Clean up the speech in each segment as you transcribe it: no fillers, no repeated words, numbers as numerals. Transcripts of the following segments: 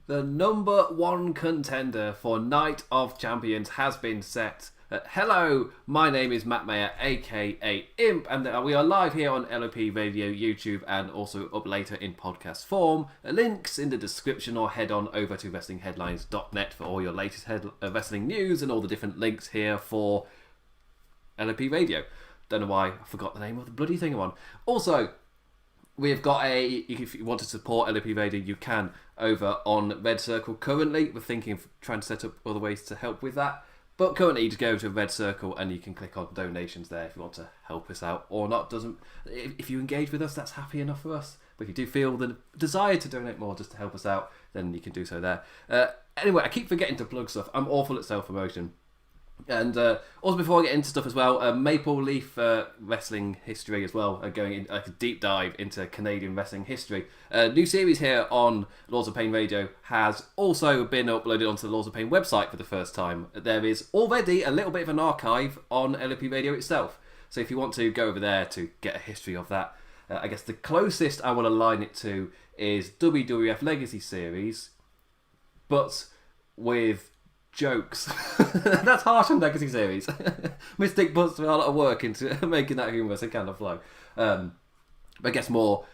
The number one contender for Night of Champions has been set. Hello, my name is Matt Maher, aka Imp, and we are live here on LOP Radio, YouTube, and also up later in podcast form. Links in the description, or head on over to wrestlingheadlines.net for all your latest wrestling news and all the different links here for LOP Radio. Don't know why I forgot the name of the bloody thing I'm on. Also, we've got if you want to support LOP Radio, you can over on RedCircle currently. We're thinking of trying to set up other ways to help with that. But currently, you just go to RedCircle and you can click on donations there if you want to help us out or not. If you engage with us, that's happy enough for us. But if you do feel the desire to donate more just to help us out, then you can do so there. Anyway, I keep forgetting to plug stuff. I'm awful at self-promotion. And also, before I get into stuff as well, Maple Leaf wrestling history as well, going in like a deep dive into Canadian wrestling history. New series here on Laws of Pain Radio has also been uploaded onto the Laws of Pain website for the first time. There is already a little bit of an archive on LOP Radio itself, so if you want to go over there to get a history of that, I guess the closest I will align it to is WWF Legacy Series, but with jokes. That's harsh on Legacy Series. Mystic puts a lot of work into making that humorous and kind of flow. But I guess more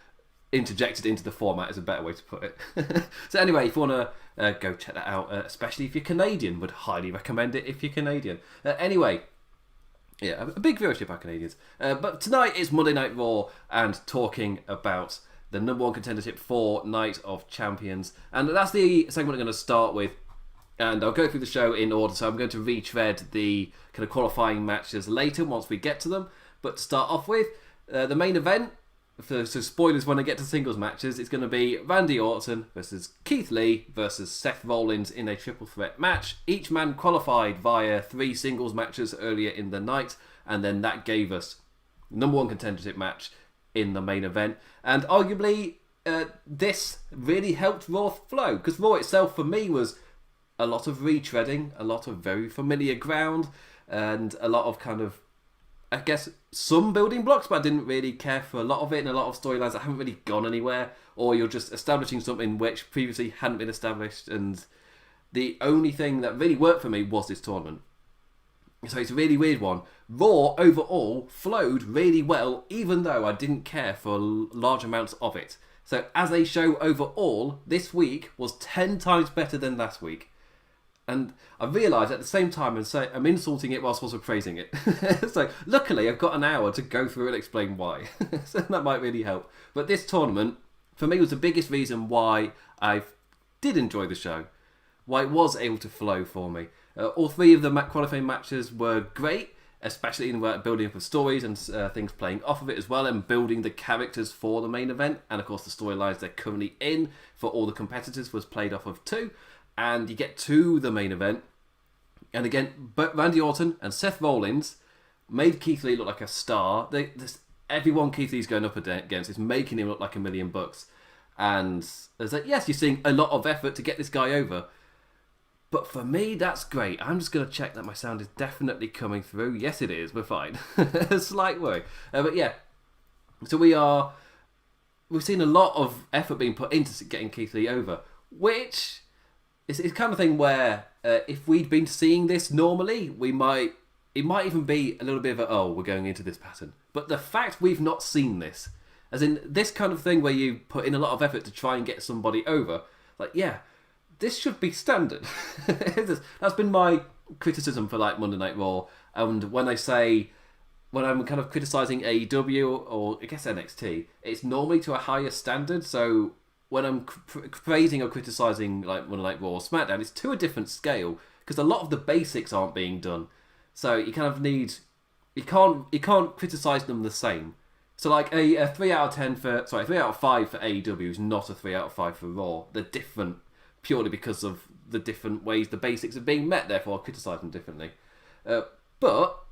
interjected into the format is a better way to put it. So anyway, if you want to go check that out, especially if you're Canadian, would highly recommend it if you're Canadian. Anyway, yeah, a big viewership are Canadians. But tonight is Monday Night Raw and talking about the number one contendership for Night of Champions. And that's the segment I'm going to start with. And I'll go through the show in order, so I'm going to retread the kind of qualifying matches later once we get to them. But to start off with, the main event, so spoilers when I get to singles matches, it's going to be Randy Orton versus Keith Lee versus Seth Rollins in a triple threat match. Each man qualified via 3 singles matches earlier in the night, and then that gave us number one contendership match in the main event. And arguably, this really helped Raw flow, because Raw itself for me was a lot of retreading, a lot of very familiar ground, and a lot of kind of, I guess, some building blocks, but I didn't really care for a lot of it, and a lot of storylines that haven't really gone anywhere, or you're just establishing something which previously hadn't been established, and the only thing that really worked for me was this tournament. So it's a really weird one. Raw, overall, flowed really well, even though I didn't care for large amounts of it. So as a show overall, this week was 10 times better than last week. And I realised at the same time I'm insulting it whilst also praising it. So luckily I've got an hour to go through and explain why. So that might really help. But this tournament, for me, was the biggest reason why I did enjoy the show. Why it was able to flow for me. All 3 of the qualifying matches were great, especially in building up of stories and things playing off of it as well, and building the characters for the main event. And of course the storylines they're currently in for all the competitors was played off of too. And you get to the main event, and again, Randy Orton and Seth Rollins made Keith Lee look like a star. Everyone Keith Lee's going up against is making him look like $1 million. And it's like, yes, you're seeing a lot of effort to get this guy over. But for me, that's great. I'm just going to check that my sound is definitely coming through. Yes, it is. We're fine. A slight worry. But yeah, so we've seen a lot of effort being put into getting Keith Lee over, which it's the kind of thing where if we'd been seeing this normally, it might even be a little bit of we're going into this pattern. But the fact we've not seen this, as in this kind of thing where you put in a lot of effort to try and get somebody over, like, yeah, this should be standard. That's been my criticism for like Monday Night Raw. And when I'm kind of criticising AEW or I guess NXT, it's normally to a higher standard. So when I'm praising or criticising like Monday Night Raw or SmackDown, it's to a different scale because a lot of the basics aren't being done. So you kind of need, you can't criticise them the same. So like a 3 out of 5 for AEW is not a 3 out of 5 for Raw. They're different purely because of the different ways the basics are being met. Therefore, I criticise them differently. But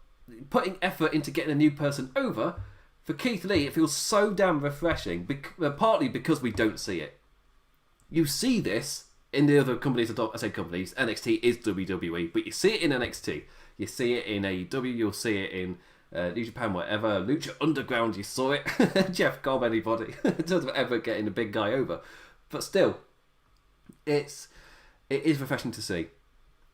putting effort into getting a new person over, for Keith Lee, it feels so damn refreshing, partly because we don't see it. You see this in the other companies, I say companies, NXT is WWE, but you see it in NXT. You see it in AEW, you'll see it in New Japan, whatever, Lucha Underground, you saw it. Jeff Cobb, anybody, in terms of ever getting a big guy over. But still, it is refreshing to see,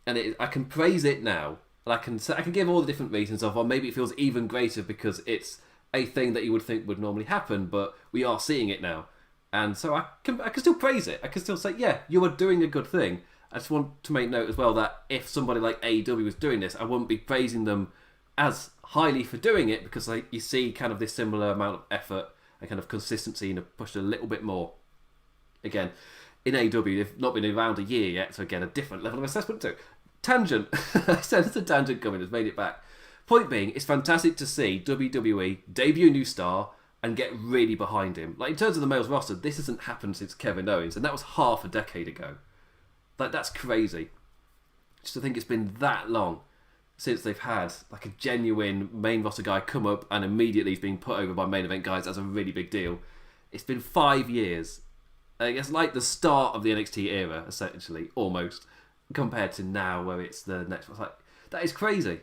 and I can praise it now. And I can give all the different reasons of, or maybe it feels even greater because it's a thing that you would think would normally happen, but we are seeing it now, and so I can still praise it. I can still say, yeah, you are doing a good thing. I just want to make note as well that if somebody like AEW was doing this, I wouldn't be praising them as highly for doing it, because you see kind of this similar amount of effort and kind of consistency and pushed a little bit more. Again, in AEW, they've not been around a year yet, so again, a different level of assessment too. Tangent. I said it's a tangent coming, has made it back. Point being, it's fantastic to see WWE debut a new star and get really behind him. Like, in terms of the males roster, this hasn't happened since Kevin Owens, and that was half a decade ago. Like, that's crazy. Just to think it's been that long since they've had like a genuine main roster guy come up and immediately is being put over by main event guys. That's a really big deal. It's been 5 years. It's like the start of the NXT era, essentially, almost, compared to now where it's the next one. Like, that is crazy.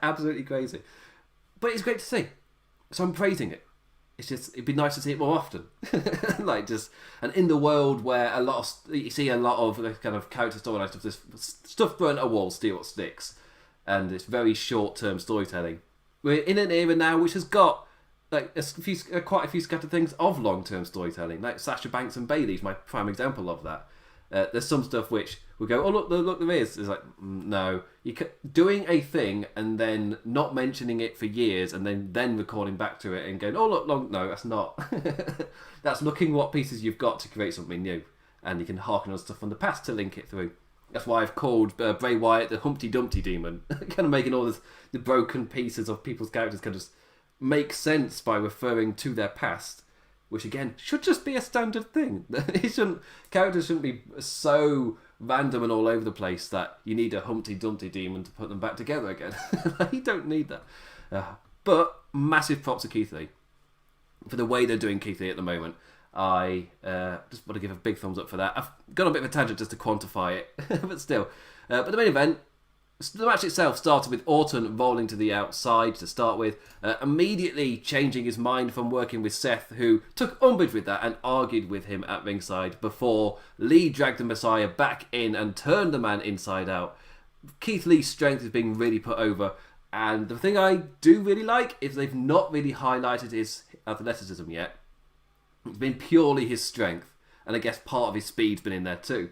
Absolutely crazy. But it's great to see. So I'm praising it. It's just, it'd be nice to see it more often. And in the world where you see a lot of kind of character storyline stuff, this stuff burnt a wall, steal what sticks, and it's very short-term storytelling. We're in an era now which has got like quite a few scattered things of long-term storytelling. Like Sasha Banks and Bayley's my prime example of that. There's some stuff which we go, oh look, there is. It's like, no, doing a thing and then not mentioning it for years, and then recording back to it and going, oh look, no, that's not. That's looking what pieces you've got to create something new, and you can harken on stuff from the past to link it through. That's why I've called Bray Wyatt the Humpty Dumpty Demon, kind of making all the broken pieces of people's characters kind of just make sense by referring to their past. Which again should just be a standard thing. Characters shouldn't be so random and all over the place that you need a Humpty Dumpty Demon to put them back together again. You don't need that. But massive props to Keith Lee for the way they're doing Keith Lee at the moment. I just want to give a big thumbs up for that. I've gone a bit of a tangent just to quantify it, but still. But the main event, the match itself started with Orton rolling to the outside to start with, immediately changing his mind from working with Seth, who took umbrage with that and argued with him at ringside before Lee dragged the Messiah back in and turned the man inside out. Keith Lee's strength is being really put over, and the thing I do really like is they've not really highlighted his athleticism yet. It's been purely his strength, and I guess part of his speed's been in there too.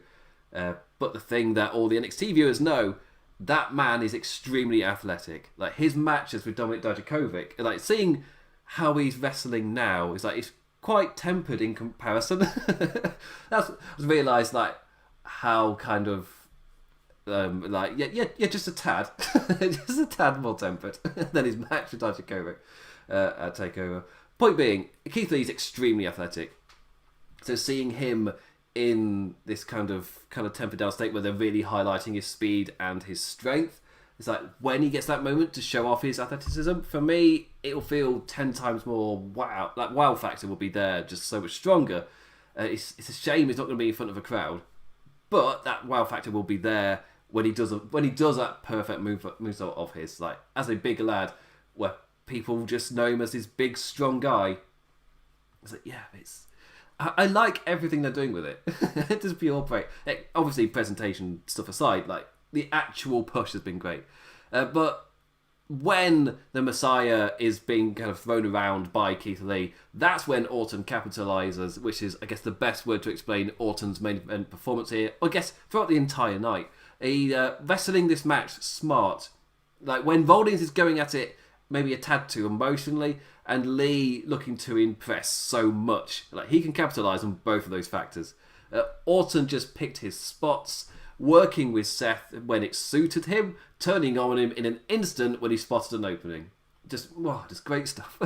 But the thing that all the NXT viewers know, that man is extremely athletic. Like, his matches with Dominic Dijakovic, like, seeing how he's wrestling now is like, it's quite tempered in comparison. I realised like how kind of just a tad just a tad more tempered than his match with Dijakovic at TakeOver. Point being, Keith Lee's extremely athletic, so seeing him in this kind of tempered down state where they're really highlighting his speed and his strength, it's like when he gets that moment to show off his athleticism, for me it'll feel 10 times more wow. Like, wow factor will be there, just so much stronger. It's a shame it's not going to be in front of a crowd, but that wow factor will be there when he does that perfect move of his, like as a big lad where people just know him as this big strong guy. It's like, yeah, I like everything they're doing with it. It is pure great. Obviously, presentation stuff aside, like the actual push has been great. But when the Messiah is being kind of thrown around by Keith Lee, that's when Orton capitalizes, which is, I guess, the best word to explain Orton's main event performance here. I guess throughout the entire night, wrestling this match smart. Like when Rollins is going at it maybe a tad too emotionally, and Lee looking to impress so much. Like, he can capitalise on both of those factors. Orton just picked his spots, working with Seth when it suited him, turning on him in an instant when he spotted an opening. Just great stuff.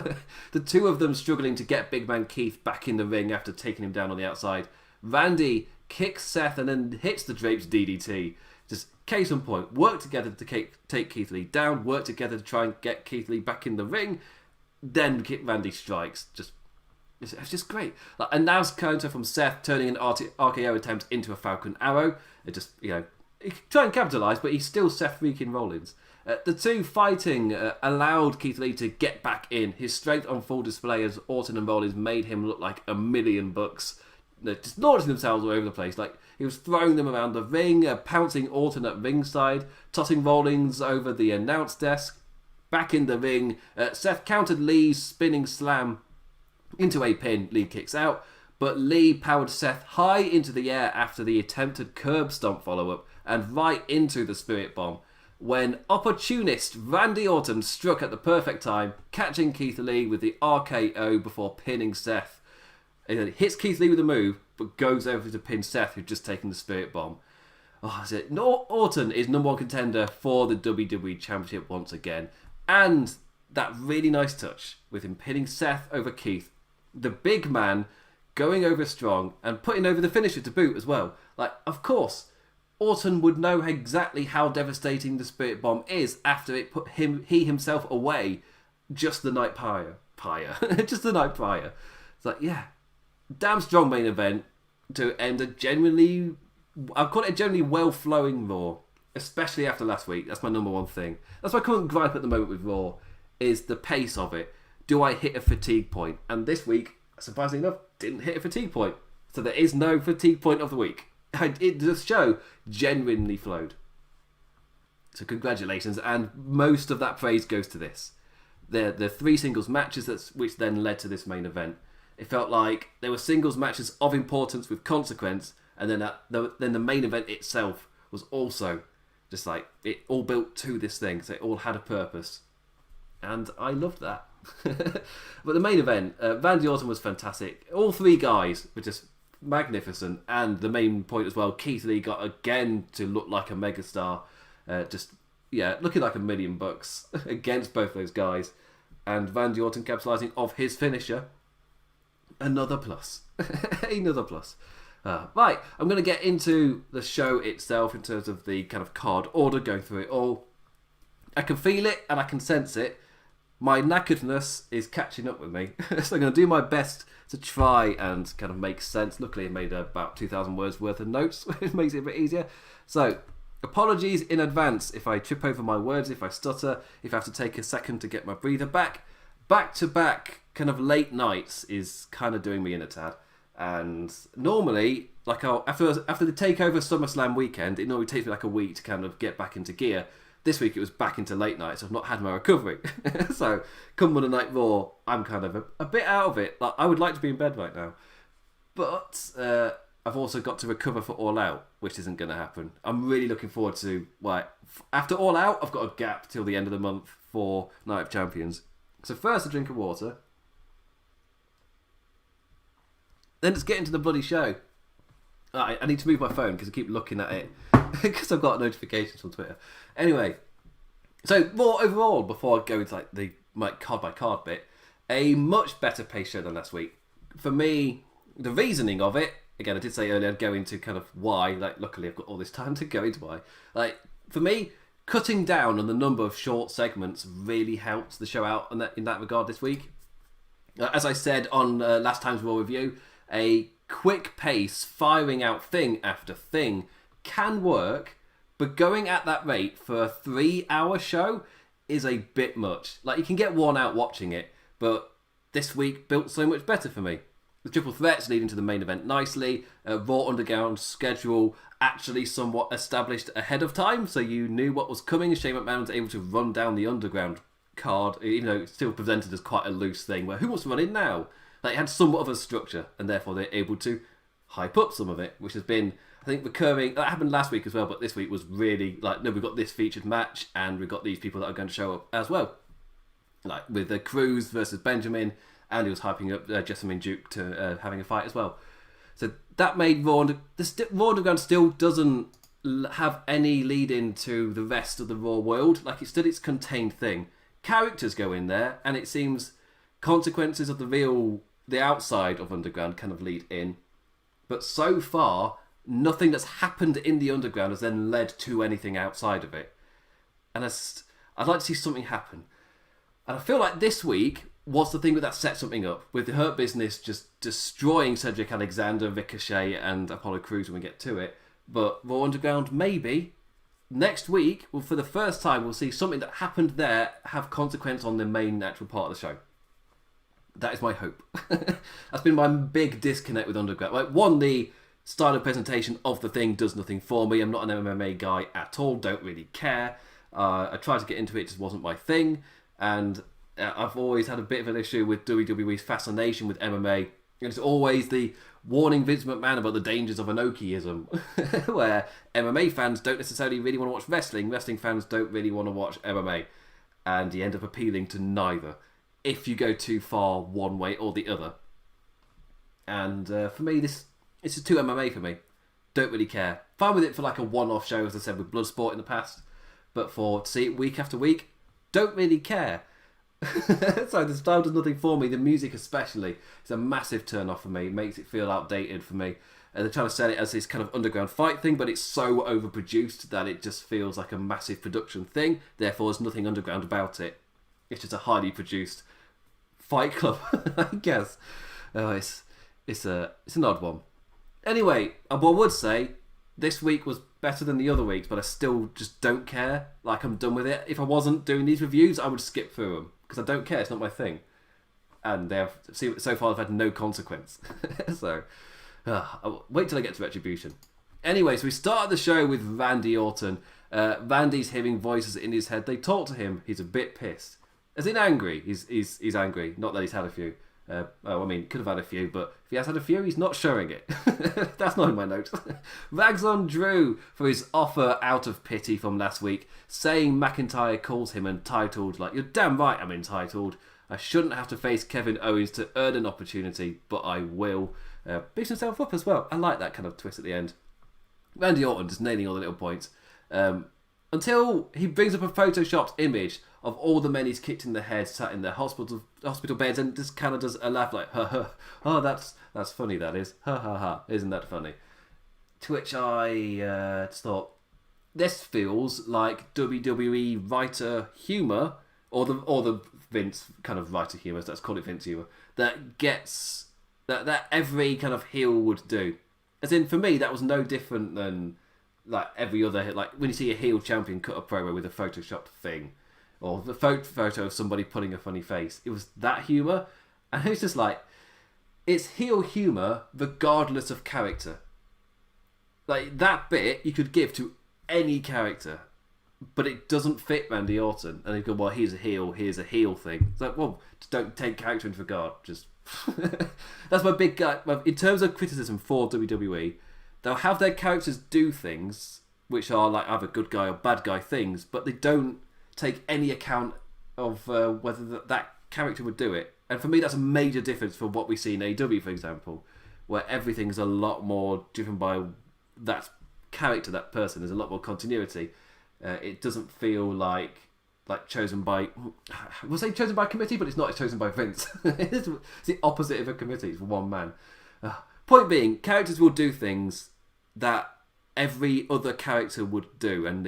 The two of them struggling to get Big Man Keith back in the ring after taking him down on the outside. Randy kicks Seth and then hits the Drapes DDT. Just case in point, work together to take Keith Lee down, work together to try and get Keith Lee back in the ring, then Randy strikes. It's just great. Like, and now's counter from Seth, turning an RKO attempt into a Falcon Arrow. It just, he try and capitalise, but he's still Seth freaking Rollins. The two fighting allowed Keith Lee to get back in. His strength on full display as Orton and Rollins made him look like $1,000,000. just launching themselves all over the place. Like, he was throwing them around the ring, pouncing Orton at ringside, tossing Rollins over the announce desk. Back in the ring, Seth countered Lee's spinning slam into a pin. Lee kicks out, but Lee powered Seth high into the air after the attempted curb stomp follow-up and right into the Spirit Bomb, when opportunist Randy Orton struck at the perfect time, catching Keith Lee with the RKO before pinning Seth. He hits Keith Lee with a move, but goes over to pin Seth, who'd just taken the Spirit Bomb. Oh, that's it. Orton is number 1 contender for the WWE Championship once again. And that really nice touch with him pinning Seth over Keith. The big man going over strong and putting over the finisher to boot as well. Like, of course, Orton would know exactly how devastating the Spirit Bomb is after it put he himself away just the night prior. Just the night prior. It's like, yeah, damn strong main event to end a genuinely, I'd call it a genuinely well-flowing Raw, especially after last week. That's my number 1 thing. That's my current gripe at the moment with Raw, is the pace of it. Do I hit a fatigue point? And this week, surprisingly enough, didn't hit a fatigue point. So there is no fatigue point of the week. The show genuinely flowed. So congratulations, and most of that praise goes to this. The 3 singles matches which then led to this main event. It felt like there were singles matches of importance with consequence, and then the main event itself was also just like, it all built to this thing, so it all had a purpose. And I loved that. But the main event, Randy Orton was fantastic. All 3 guys were just magnificent, and the main point as well, Keith Lee got again to look like a megastar, looking like $1 million against both those guys, and Randy Orton capitalizing off his finisher. Another plus. Another plus. Right, I'm going to get into the show itself in terms of the kind of card order, going through it all. I can feel it and I can sense it. My knackeredness is catching up with me, so I'm going to do my best to try and kind of make sense. Luckily, I made about 2,000 words worth of notes, which makes it a bit easier. So, apologies in advance if I trip over my words, if I stutter, if I have to take a second to get my breather back. Back-to-back kind of late nights is kind of doing me in a tad. And normally, like after the TakeOver SummerSlam weekend, it normally takes me like a week to kind of get back into gear. This week it was back into late nights. I've not had my recovery. So, come Monday Night Raw, I'm kind of a bit out of it. Like, I would like to be in bed right now. But I've also got to recover for All Out, which isn't going to happen. I'm really looking forward to, after All Out, I've got a gap till the end of the month for Night of Champions. So first a drink of water. Then let's get into the bloody show. I need to move my phone because I keep looking at it. Because I've got notifications from Twitter. Anyway, so more overall, before I go into like the card by card bit, a much better pace show than last week. For me, the reasoning of it, again, I did say earlier I'd go into kind of why. Like, luckily I've got all this time to go into why. Like, for me, cutting down on the number of short segments really helped the show out in that regard this week. As I said on last time's Raw review, a quick pace, firing out thing after thing can work, but going at that rate for a 3-hour show is a bit much. Like, you can get worn out watching it, but this week built so much better for me. The triple threats leading to the main event nicely, Raw Underground schedule actually somewhat established ahead of time, so you knew what was coming. Shane McMahon was able to run down the Underground card, even though it's still presented as quite a loose thing, where who wants to run in now? Like, it had somewhat of a structure, and therefore they're able to hype up some of it, which has been, I think, recurring. That happened last week as well, but this week was really like, no, we've got this featured match, and we've got these people that are going to show up as well. Like with the Cruz versus Benjamin, and he was hyping up Jessamine Duke to having a fight as well. So that made Raw Underground still doesn't have any lead into the rest of the Raw world. Like, it's still its contained thing. Characters go in there, and it seems consequences of the outside of Underground kind of lead in. But so far, nothing that's happened in the Underground has then led to anything outside of it. And I'd like to see something happen. And I feel like this week was the thing that set something up, with the Hurt Business just destroying Cedric Alexander, Ricochet, and Apollo Crews when we get to it. But Raw Underground, maybe, next week, well, for the first time, we'll see something that happened there have consequence on the main actual part of the show. That is my hope. That's been my big disconnect with Underground. Like, one, the style of presentation of the thing does nothing for me. I'm not an MMA guy at all. Don't really care. I tried to get into it. It just wasn't my thing. And I've always had a bit of an issue with WWE's fascination with MMA. It's always the warning Vince McMahon about the dangers of Inokiism, where MMA fans don't necessarily really want to watch wrestling. Wrestling fans don't really want to watch MMA. And you end up appealing to neither if you go too far one way or the other. And for me, this is too MMA for me. Don't really care. Fine with it for like a one-off show, as I said, with Bloodsport in the past. But to see it week after week, don't really care. So the style does nothing for me. The music especially is a massive turn-off for me. It makes it feel outdated for me. They're trying to sell it as this kind of underground fight thing, but it's so overproduced that it just feels like a massive production thing. Therefore, there's nothing underground about it. It's just a highly produced fight club, I guess. Oh, it's an odd one. Anyway, I would say this week was better than the other weeks, but I still just don't care. Like, I'm done with it. If I wasn't doing these reviews, I would skip through them because I don't care. It's not my thing. And so far they've had no consequence. So, I'll wait till I get to Retribution. Anyway, so we started the show with Randy Orton. Randy's hearing voices in his head. They talk to him. He's a bit pissed. As in angry. He's angry. Not that he's had a few. Could have had a few, but if he has had a few, he's not showing it. That's not in my notes. Rags on Drew for his offer out of pity from last week, saying McIntyre calls him entitled. Like, you're damn right I'm entitled. I shouldn't have to face Kevin Owens to earn an opportunity, but I will. Beats himself up as well. I like that kind of twist at the end. Randy Orton just nailing all the little points. Until he brings up a photoshopped image of all the men he's kicked in the head sat in their hospital beds and just kind of does a laugh like, ha ha, oh, that's funny, that is, ha ha ha, isn't that funny? To which I just thought, this feels like WWE writer humour, or the Vince kind of writer humour, so let's call it Vince humour, that every kind of heel would do. As in, for me, that was no different than like every other, like when you see a heel champion cut a promo with a photoshopped thing, or the photo of somebody putting a funny face. It was that humour, and it's just like, it's heel humour regardless of character. Like, that bit you could give to any character, but it doesn't fit Randy Orton. And they go, well, he's a heel, here's a heel thing. It's like, well, just don't take character into regard. Just that's my big guy. In terms of criticism for WWE, they'll have their characters do things which are like either good guy or bad guy things, but they don't take any account of whether that character would do it. And for me, that's a major difference from what we see in AEW, for example, where everything's a lot more driven by that character, that person. There's a lot more continuity. It doesn't feel like chosen by, we'll say chosen by a committee, but it's not. It's chosen by Vince. It's the opposite of a committee. It's one man. Point being, characters will do things that every other character would do, and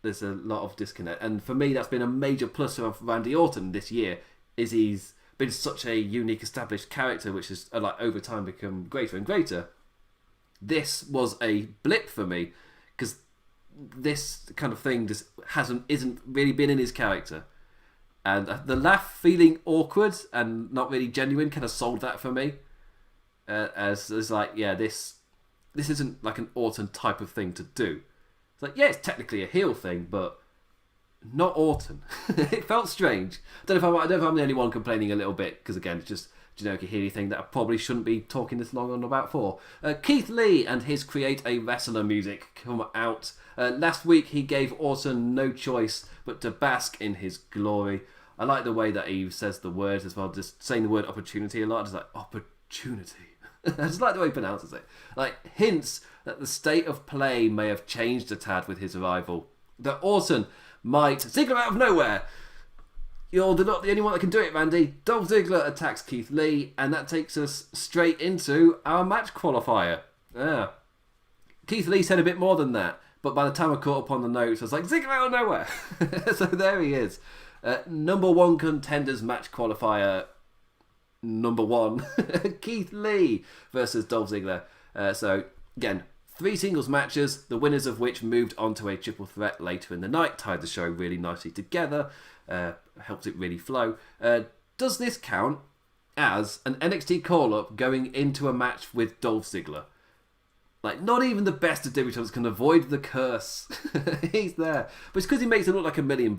there's a lot of disconnect. And for me, that's been a major plus of Randy Orton this year, is he's been such a unique, established character, which has like over time become greater and greater. This was a blip for me, because this kind of thing just isn't really been in his character. And the laugh feeling awkward and not really genuine kind of sold that for me. As like, yeah, this isn't like an Orton type of thing to do. It's like, yeah, it's technically a heel thing, but not Orton. It felt strange. I don't know if I'm the only one complaining a little bit, because again, it's just a generic heel thing that I probably shouldn't be talking this long on about for. Keith Lee and his Create a Wrestler music come out. Last week he gave Orton no choice but to bask in his glory. I like the way that he says the words as well, just saying the word opportunity a lot. Just like, opportunity. I just like the way he pronounces it. Like, hints that the state of play may have changed a tad with his arrival. That Orton might Ziggler out of nowhere. You're not the only one that can do it, Randy. Dolph Ziggler attacks Keith Lee, and that takes us straight into our match qualifier. Yeah. Keith Lee said a bit more than that, but by the time I caught up on the notes, I was like, Ziggler out of nowhere. So there he is. Number one contenders match qualifier. Number one, Keith Lee versus Dolph Ziggler. So again, 3 singles matches, the winners of which moved on to a triple threat later in the night, tied the show really nicely together, helped it really flow. Does this count? as an NXT call-up going into a match with Dolph Ziggler. Like, not even the best of debutantes can avoid the curse. He's there. But it's because he makes it look like $1 million.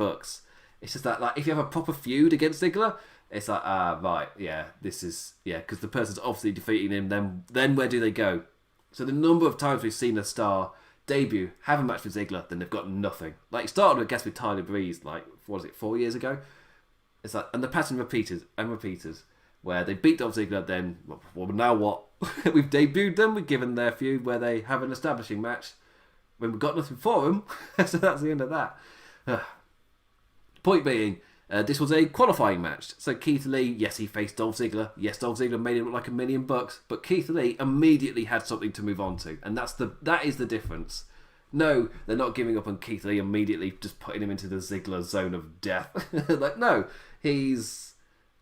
It's just that, like, if you have a proper feud against Ziggler, it's like, right, yeah, this is, yeah, because the person's obviously defeating him, then where do they go? So the number of times we've seen a star debut, have a match with Ziggler, then they've got nothing. Like, it started, I guess, with Tyler Breeze, like, what was it, 4 years ago? It's like, and the pattern repeated, where they beat Dolph Ziggler, then, well, now what? We've debuted them, we've given their feud where they have an establishing match when we've got nothing for them, so that's the end of that. Point being, this was a qualifying match. So Keith Lee, yes, he faced Dolph Ziggler. Yes, Dolph Ziggler made it look like $1 million, but Keith Lee immediately had something to move on to, and that is the difference. No, they're not giving up on Keith Lee immediately, just putting him into the Ziggler zone of death. Like, no, he's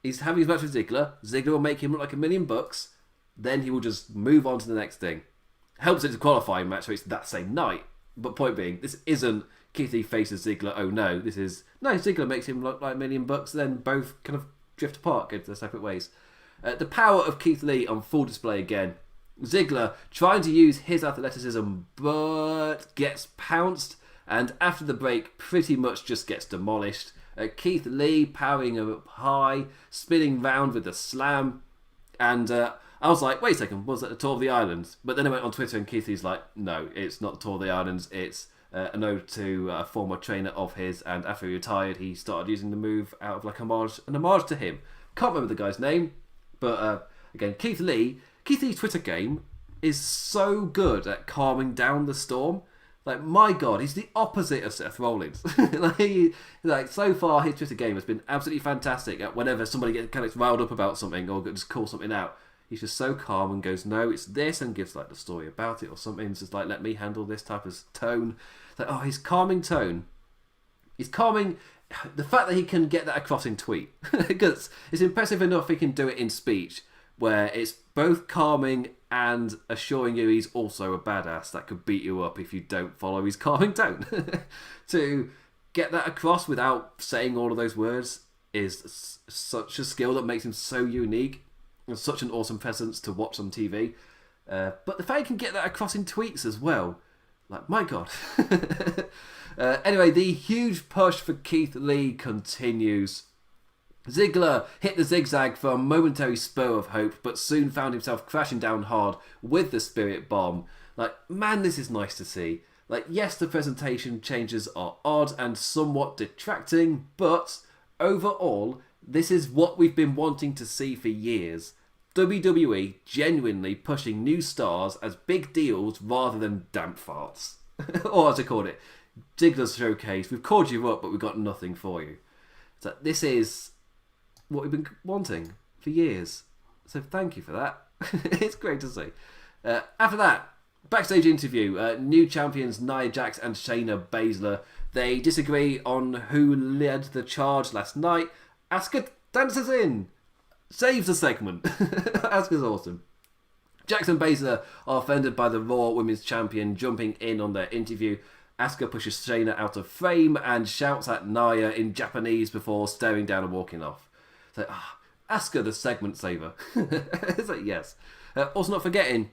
having his match with Ziggler. Ziggler will make him look like $1 million. Then he will just move on to the next thing. Helps it's a qualifying match, so it's that same night. But point being, this isn't Keith Lee faces Ziggler, oh no. This is, no, Ziggler makes him look like $1 million, then both kind of drift apart, go to their separate ways. The power of Keith Lee on full display again. Ziggler trying to use his athleticism, but gets pounced, and after the break, pretty much just gets demolished. Keith Lee powering him up high, spinning round with a slam, and I was like, wait a second, was that the Tour of the Islands? But then I went on Twitter and Keith Lee's like, no, it's not the Tour of the Islands, it's an ode to a former trainer of his, and after he retired, he started using the move out of like an homage to him. Can't remember the guy's name, but again, Keith Lee's Twitter game is so good at calming down the storm. Like, my God, he's the opposite of Seth Rollins. like so far, his Twitter game has been absolutely fantastic at whenever somebody gets kind of riled up about something or just call something out. He's just so calm and goes, no, it's this, and gives like the story about it or something. It's just like, let me handle this type of tone. It's like, oh, his calming tone. He's calming. The fact that he can get that across in tweet, because it's impressive enough he can do it in speech, where it's both calming and assuring you he's also a badass that could beat you up if you don't follow his calming tone. To get that across without saying all of those words is such a skill that makes him so unique. And such an awesome presence to watch on TV. But the fact he can get that across in tweets as well. Like, my God. Anyway, the huge push for Keith Lee continues. Ziggler hit the zigzag for a momentary spur of hope, but soon found himself crashing down hard with the Spirit Bomb. Like, man, this is nice to see. Like, yes, the presentation changes are odd and somewhat detracting, but overall, this is what we've been wanting to see for years. WWE genuinely pushing new stars as big deals rather than damp farts. Or as I called it, Ziggler's showcase. We've called you up, but we've got nothing for you. So this is what we've been wanting for years. So thank you for that. It's great to see. After that, backstage interview. New champions Nia Jax and Shayna Baszler. They disagree on who led the charge last night. Asuka dances in. Saves the segment. Asuka's awesome. Jax and Baszler are offended by the Raw Women's Champion jumping in on their interview. Asuka pushes Shayna out of frame and shouts at Nia in Japanese before staring down and walking off. So, Asuka the segment saver. It's like, yes. Also not forgetting,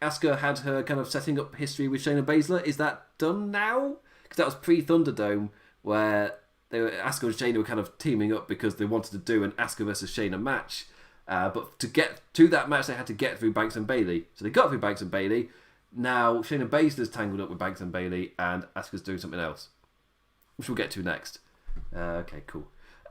Asuka had her kind of setting up history with Shayna Baszler. Is that done now? Because that was pre-Thunderdome, where Asuka and Shayna were kind of teaming up because they wanted to do an Asuka versus Shayna match. But to get to that match, they had to get through Banks and Bayley. So they got through Banks and Bayley. Now Shayna Baszler's tangled up with Banks and Bayley, and Asuka's doing something else, which we'll get to next. Okay, cool.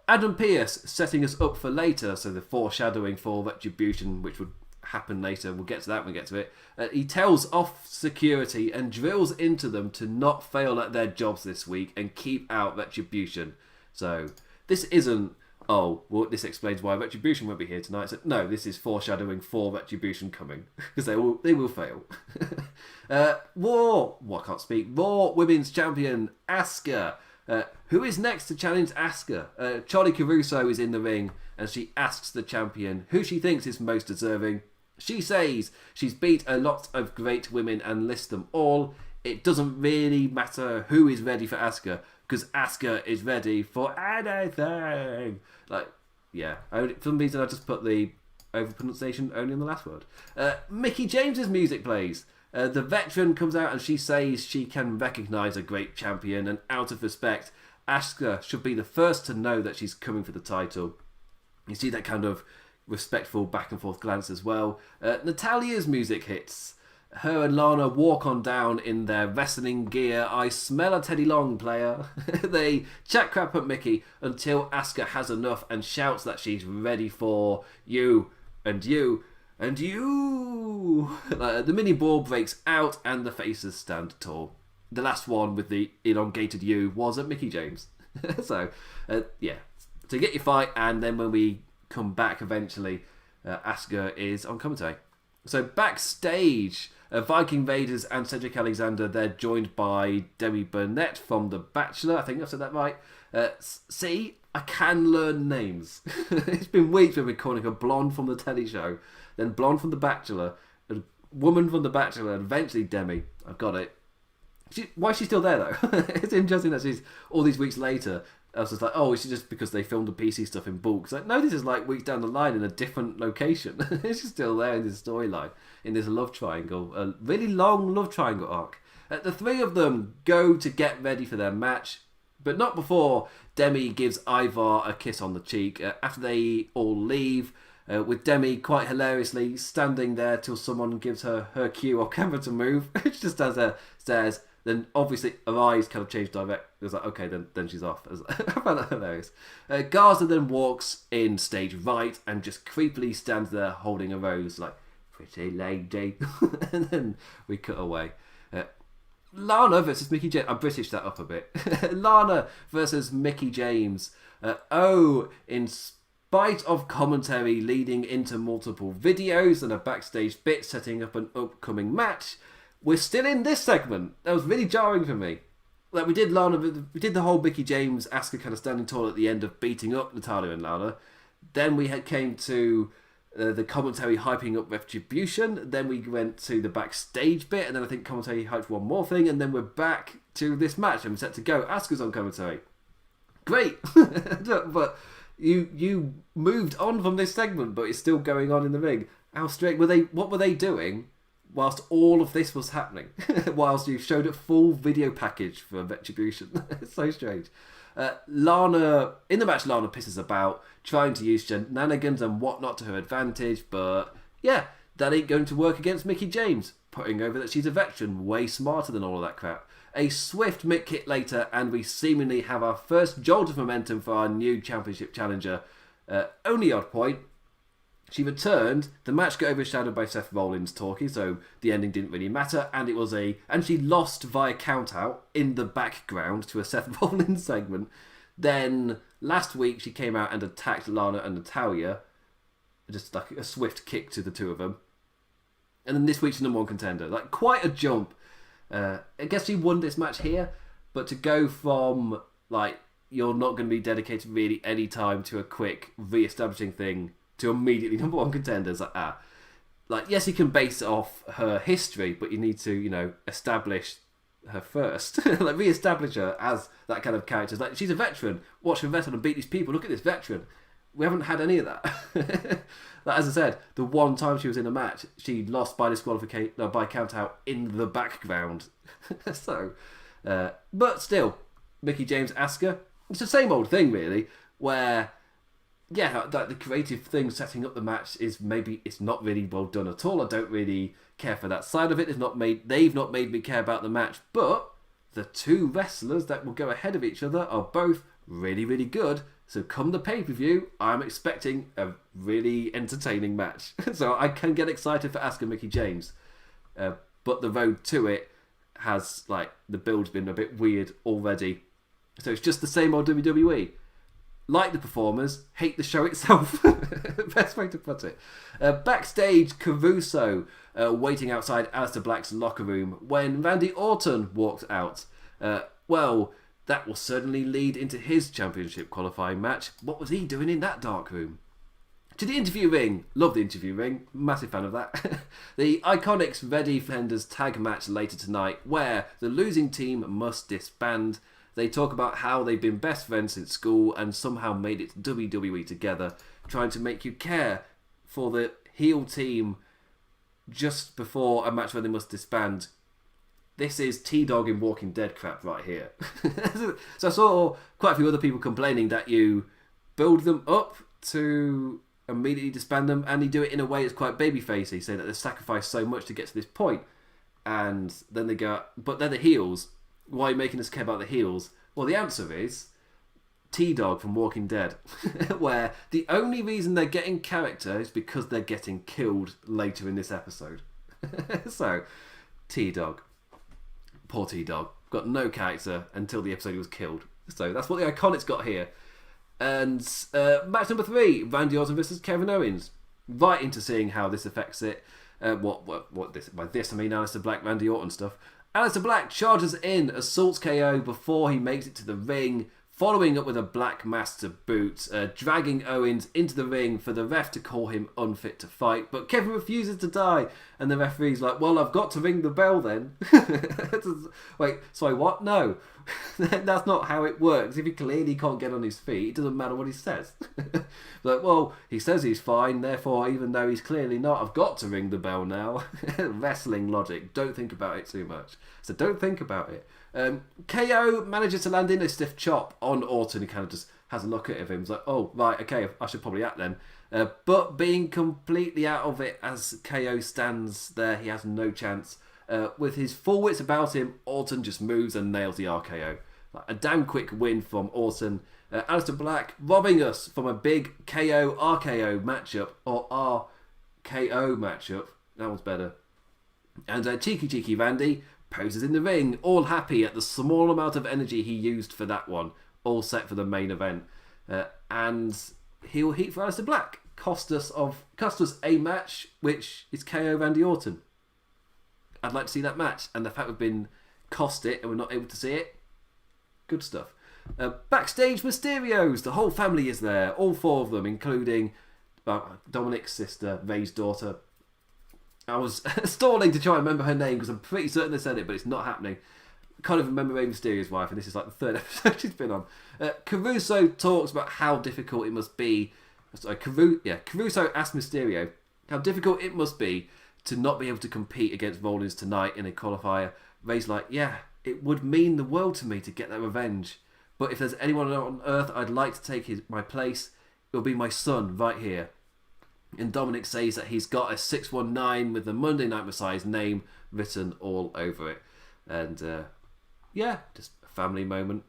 Adam Pearce setting us up for later, so the foreshadowing for Retribution, which would happen later. We'll get to that when we get to it. He tells off security and drills into them to not fail at their jobs this week and keep out Retribution. So this isn't, oh, well, this explains why Retribution won't be here tonight. So, no, this is foreshadowing for Retribution coming, because they will fail. Raw Women's Champion Asuka. Who is next to challenge Asuka? Charlie Caruso is in the ring, and she asks the champion who she thinks is most deserving. She says she's beat a lot of great women and lists them all. It doesn't really matter who is ready for Asuka, because Asuka is ready for anything. Like, yeah. For some reason, I just put the over pronunciation only on the last word. Mickie James's music plays. The veteran comes out and she says she can recognise a great champion, and out of respect, Asuka should be the first to know that she's coming for the title. You see that kind of respectful back and forth glance as well. Natalia's music hits. Her and Lana walk on down in their wrestling gear. I smell a Teddy Long, player. They chat crap at Mickie until Asuka has enough and shouts that she's ready for you and you and you. The mini brawl breaks out and the faces stand tall. The last one with the elongated U was at Mickie James. So, yeah. So get your fight, and then when we come back eventually, Asuka is on commentary. So backstage, Viking Raiders and Cedric Alexander, they're joined by Demi Burnett from The Bachelor. I think I've said that right. See, I can learn names. It's been weeks we've been calling her Blonde from the telly show, then Blonde from The Bachelor, a woman from The Bachelor, and eventually Demi. I've got it. Why is she still there, though? It's interesting that she's, all these weeks later, I was just like, oh, is she just because they filmed the PC stuff in bulk? It's like, no, this is like weeks down the line in a different location. She's still there in this storyline, in this love triangle, a really long love triangle arc. The three of them go to get ready for their match, but not before Demi gives Ivar a kiss on the cheek. After they all leave, with Demi quite hilariously standing there till someone gives her cue or camera to move. She just stands there, stares. Then obviously her eyes kind of change direct. It was like, okay, then she's off. I found that hilarious. Garza then walks in stage right and just creepily stands there holding a rose like, pretty lady. And then we cut away. Lana versus Mickie James. I British that up a bit. Lana versus Mickie James. In spite of commentary leading into multiple videos and a backstage bit setting up an upcoming match, we're still in this segment. That was really jarring for me. Like, we did the whole Mickie James, Asuka kind of standing tall at the end of beating up Natalya and Lana. Then we came to the commentary hyping up Retribution. Then we went to the backstage bit, and then I think commentary hyped one more thing, and then we're back to this match and we're set to go. Asuka's on commentary. Great, but you moved on from this segment, but it's still going on in the ring. How straight were they? What were they doing whilst all of this was happening? Whilst you showed a full video package for Retribution. It's so strange. Lana, in the match, Lana pisses about, trying to use shenanigans and whatnot to her advantage, but yeah, that ain't going to work against Mickie James, putting over that she's a veteran, way smarter than all of that crap. A swift Mick hit later, and we seemingly have our first jolt of momentum for our new championship challenger. Only odd point, she returned. The match got overshadowed by Seth Rollins talking, so the ending didn't really matter. And she lost via countout in the background to a Seth Rollins segment. Then last week she came out and attacked Lana and Natalya, just like a swift kick to the two of them. And then this week's number one contender, like quite a jump. I guess she won this match here, but to go from like you're not going to be dedicated really any time to a quick re-establishing thing to immediately number one contenders, like yes, you can base it off her history, but you need to, establish her first, like re-establish her as that kind of character. Like, she's a veteran. Watch her veteran and beat these people. Look at this veteran. We haven't had any of that. Like, as I said, the one time she was in a match, she lost by disqualification, by count out in the background. So, but still, Mickie James, Asuka, it's the same old thing really, where yeah, like the creative thing setting up the match is maybe it's not really well done at all. I don't really care for that side of it. They've not made me care about the match, but the two wrestlers that will go ahead of each other are both really, really good. So come the pay-per-view, I'm expecting a really entertaining match. So I can get excited for Asuka Mickie James, but the road to it has, like, the build's been a bit weird already. So it's just the same old WWE. Like the performers, hate the show itself. Best way to put it. Backstage, Caruso waiting outside Aleister Black's locker room when Randy Orton walked out. Well, that will certainly lead into his championship qualifying match. What was he doing in that dark room? To the interview ring. Love the interview ring. Massive fan of that. The Iconics Ready Fenders tag match later tonight, where the losing team must disband. They talk about how they've been best friends since school and somehow made it to WWE together, trying to make you care for the heel team just before a match where they must disband. This is T-Dog in Walking Dead crap right here. So I saw quite a few other people complaining that you build them up to immediately disband them, and you do it in a way that's quite babyfacey, saying that they've sacrificed so much to get to this point. And then they go, but they're the heels. Why are you making us care about the heels? Well, the answer is T-Dog from Walking Dead, where the only reason they're getting character is because they're getting killed later in this episode. So, T-Dog. Poor T-Dog. Got no character until the episode he was killed. So that's what the Iconics got here. And match number 3, Randy Orton versus Kevin Owens. Right into seeing how this affects it. What this? By this I mean Aleister Black, Randy Orton stuff. Aleister Black charges in, assaults KO before he makes it to the ring, following up with a Black Master boot, dragging Owens into the ring for the ref to call him unfit to fight. But Kevin refuses to die, and the referee's like, well, I've got to ring the bell then. Wait, sorry, what? No. That's not how it works. If he clearly can't get on his feet, it doesn't matter what he says. Like, well, he says he's fine, therefore, even though he's clearly not, I've got to ring the bell now. Wrestling logic. Don't think about it too much. So don't think about it. KO manages to land in a stiff chop on Orton. He kind of just has a look at him. He's like, oh, right, okay, I should probably act then. But being completely out of it as KO stands there, he has no chance. With his full wits about him, Orton just moves and nails the RKO. Like, a damn quick win from Orton. Aleister Black robbing us from a big KO RKO matchup, or RKO matchup. That one's better. And Cheeky Randy poses in the ring, all happy at the small amount of energy he used for that one, all set for the main event. And heel heat for Aleister Black cost us a match, which is KO Randy Orton. I'd like to see that match, and the fact we've been cost it and we're not able to see it, good stuff. Backstage, Mysterios, the whole family is there, all 4 of them, including Dominic's sister, Ray's daughter. I was stalling to try and remember her name because I'm pretty certain they said it, but it's not happening. Can't even remember Rey Mysterio's wife, and this is like the 3rd episode she's been on. Caruso talks about how difficult it must be. Caruso asked Mysterio how difficult it must be to not be able to compete against Rollins tonight in a qualifier. Ray's like, yeah, it would mean the world to me to get that revenge. But if there's anyone on earth I'd like to take my place, it'll be my son right here. And Dominic says that he's got a 619 with the Monday Night Messiah's name written all over it. And just a family moment.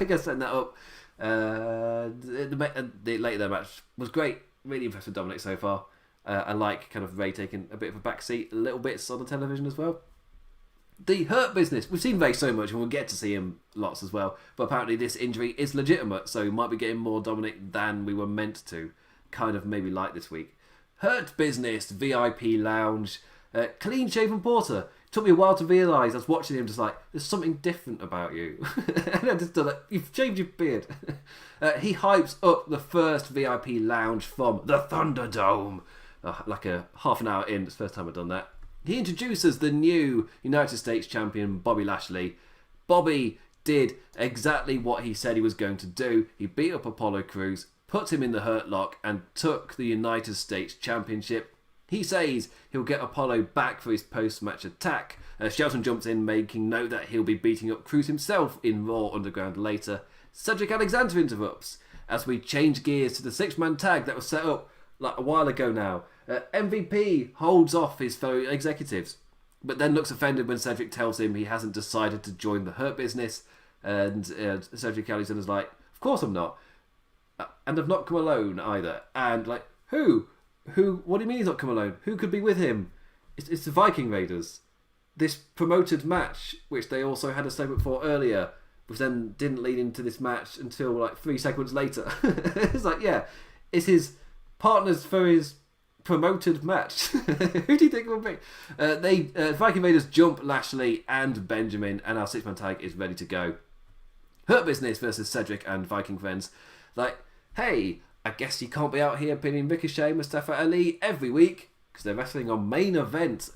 I guess setting that up. The later their match was great. Really impressed with Dominic so far. I like kind of Ray taking a bit of a backseat, a little bits on the television as well. The Hurt Business. We've seen Ray so much and we'll get to see him lots as well. But apparently this injury is legitimate, so we might be getting more Dominic than we were meant to. Kind of maybe like this week. Hurt Business, VIP Lounge, Clean Shaven Porter. It took me a while to realise. I was watching him just like, there's something different about you. And I just thought, like, you've shaved your beard. He hypes up the first VIP Lounge from the Thunderdome. Like a half an hour in, it's the first time I've done that. He introduces the new United States champion, Bobby Lashley. Bobby did exactly what he said he was going to do. He beat up Apollo Crews, put him in the Hurt Lock, and took the United States Championship. He says he'll get Apollo back for his post-match attack. Shelton jumps in, making note that he'll be beating up Crews himself in Raw Underground later. Cedric Alexander interrupts as we change gears to the 6-man tag that was set up like a while ago now. MVP holds off his fellow executives, but then looks offended when Cedric tells him he hasn't decided to join the Hurt Business. And Cedric Alexander's like, of course I'm not. And I've not come alone either. And like, who? What do you mean he's not come alone? Who could be with him? It's the Viking Raiders. This promoted match, which they also had a segment for earlier, which then didn't lead into this match until like 3 segments later. It's like, yeah, it's his partners for his promoted match. Who do you think it will be? Viking Raiders jump Lashley and Benjamin, and our 6-man tag is ready to go. Hurt Business versus Cedric and Viking friends. Like, hey, I guess you can't be out here pinning Ricochet, Mustafa Ali every week because they're wrestling on main event.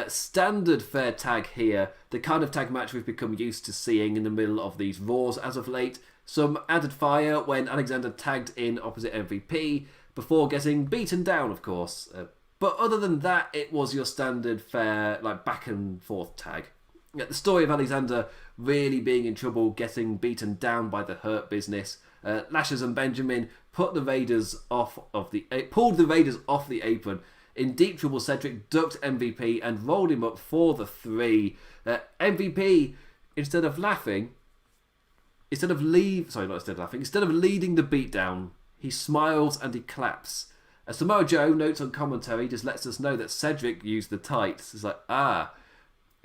Standard fair tag here, the kind of tag match we've become used to seeing in the middle of these Raws as of late. Some added fire when Alexander tagged in opposite MVP before getting beaten down, of course. But other than that, it was your standard fair, like, back and forth tag. The story of Alexander really being in trouble, getting beaten down by the Hurt Business. Lashes and Benjamin pulled the Raiders off the apron. In deep trouble, Cedric ducked MVP and rolled him up for the 3. MVP, instead of leading the beatdown, he smiles and he claps. Samoa Joe notes on commentary, just lets us know that Cedric used the tights. It's like,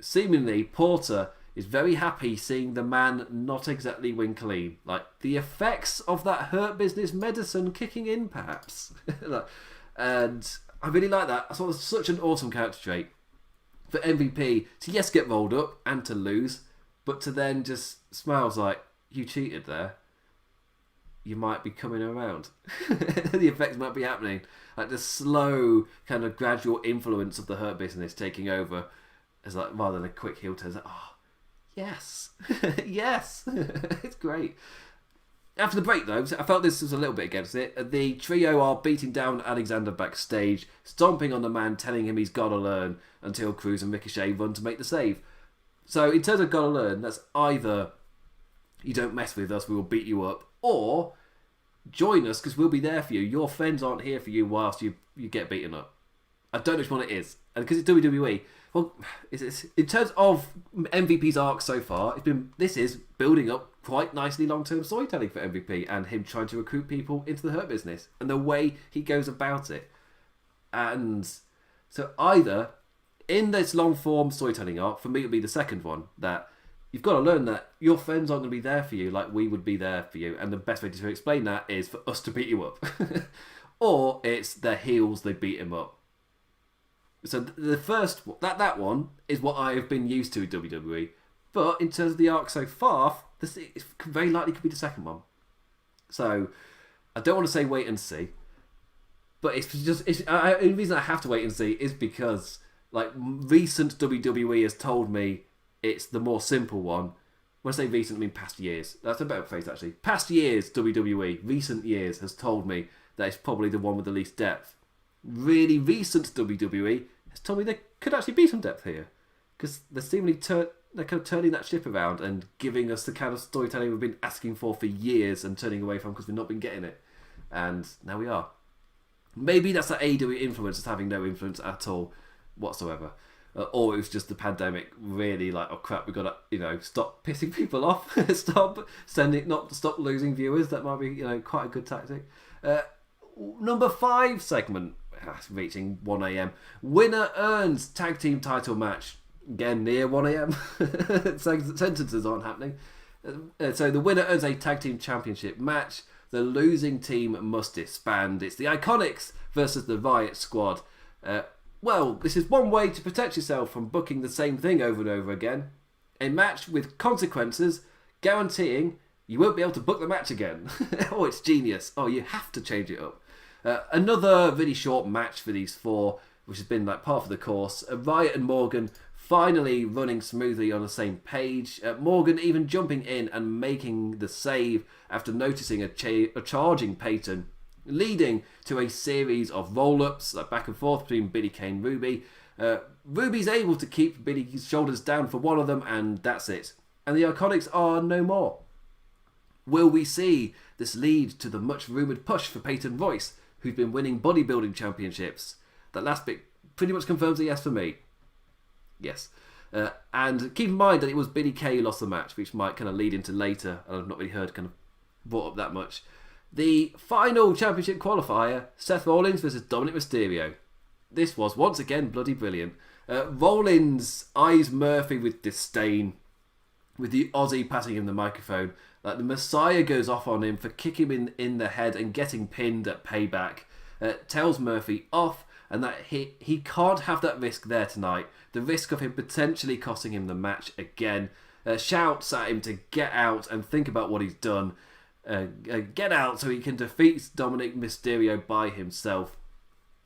seemingly Porter is very happy seeing the man not exactly win clean. Like, the effects of that Hurt Business medicine kicking in, perhaps. And I really like that. I thought it was such an awesome character trait for MVP to, yes, get rolled up and to lose, but to then just smiles like, you cheated there. You might be coming around. The effects might be happening. Like the slow, kind of gradual influence of the Hurt Business taking over as like rather than a quick heel turn. Like, oh, yes. Yes. It's great. After the break, though, I felt this was a little bit against it. The trio are beating down Alexander backstage, stomping on the man, telling him he's got to learn until Cruz and Ricochet run to make the save. So in terms of got to learn, that's either you don't mess with us, we will beat you up, or join us because we'll be there for you. Your friends aren't here for you whilst you get beaten up. I don't know which one it is. And because it's WWE, well, in terms of MVP's arc so far, this is building up quite nicely long-term storytelling for MVP and him trying to recruit people into the Hurt Business and the way he goes about it. And so either in this long-form storytelling arc, for me it would be the second one, that you've got to learn that your friends aren't going to be there for you like we would be there for you, and the best way to explain that is for us to beat you up. Or it's their heels, they beat him up. So the first, that one is what I have been used to with WWE. But in terms of the arc so far, this very likely could be the second one. So I don't want to say wait and see. But the reason I have to wait and see is because like recent WWE has told me it's the more simple one. When I say recent, I mean past years. That's a better phrase, actually. Past years, WWE, recent years, has told me that it's probably the one with the least depth. Really recent WWE has told me there could actually be some depth here. Because they're seemingly they're kind of turning that ship around and giving us the kind of storytelling we've been asking for years and turning away from because we've not been getting it. And now we are. Maybe that's that AEW influence, is having no influence at all whatsoever. Or it was just the pandemic really like, oh crap, we've got to, stop pissing people off, stop losing viewers. That might be, quite a good tactic. Number 5 segment, reaching 1 a.m. Winner earns tag team title match. Again, near 1 a.m. Sentences aren't happening. So the winner earns a tag team championship match. The losing team must disband. It's the Iconics versus the Riot Squad. Well, this is one way to protect yourself from booking the same thing over and over again. A match with consequences, guaranteeing you won't be able to book the match again. Oh, it's genius. Oh, you have to change it up. Another really short match for these 4, which has been like part of the course. Riot and Morgan finally running smoothly on the same page. Morgan even jumping in and making the save after noticing a charging Peyton, leading to a series of roll-ups like back and forth between Billie Kay and Ruby. Ruby's able to keep Billie's shoulders down for one of them, and that's it. And the Iconics are no more. Will we see this lead to the much-rumoured push for Peyton Royce, who's been winning bodybuilding championships? That last bit pretty much confirms a yes for me. Yes. And keep in mind that it was Billie Kay who lost the match, which might kind of lead into later, and I've not really heard kind of brought up that much. The final championship qualifier, Seth Rollins versus Dominic Mysterio. This was once again bloody brilliant. Rollins eyes Murphy with disdain, with the Aussie passing him the microphone. Like the Messiah goes off on him for kicking him in the head and getting pinned at Payback. Tells Murphy off, and that he can't have that risk there tonight. The risk of him potentially costing him the match again. Shouts at him to get out and think about what he's done. Get out so he can defeat Dominic Mysterio by himself.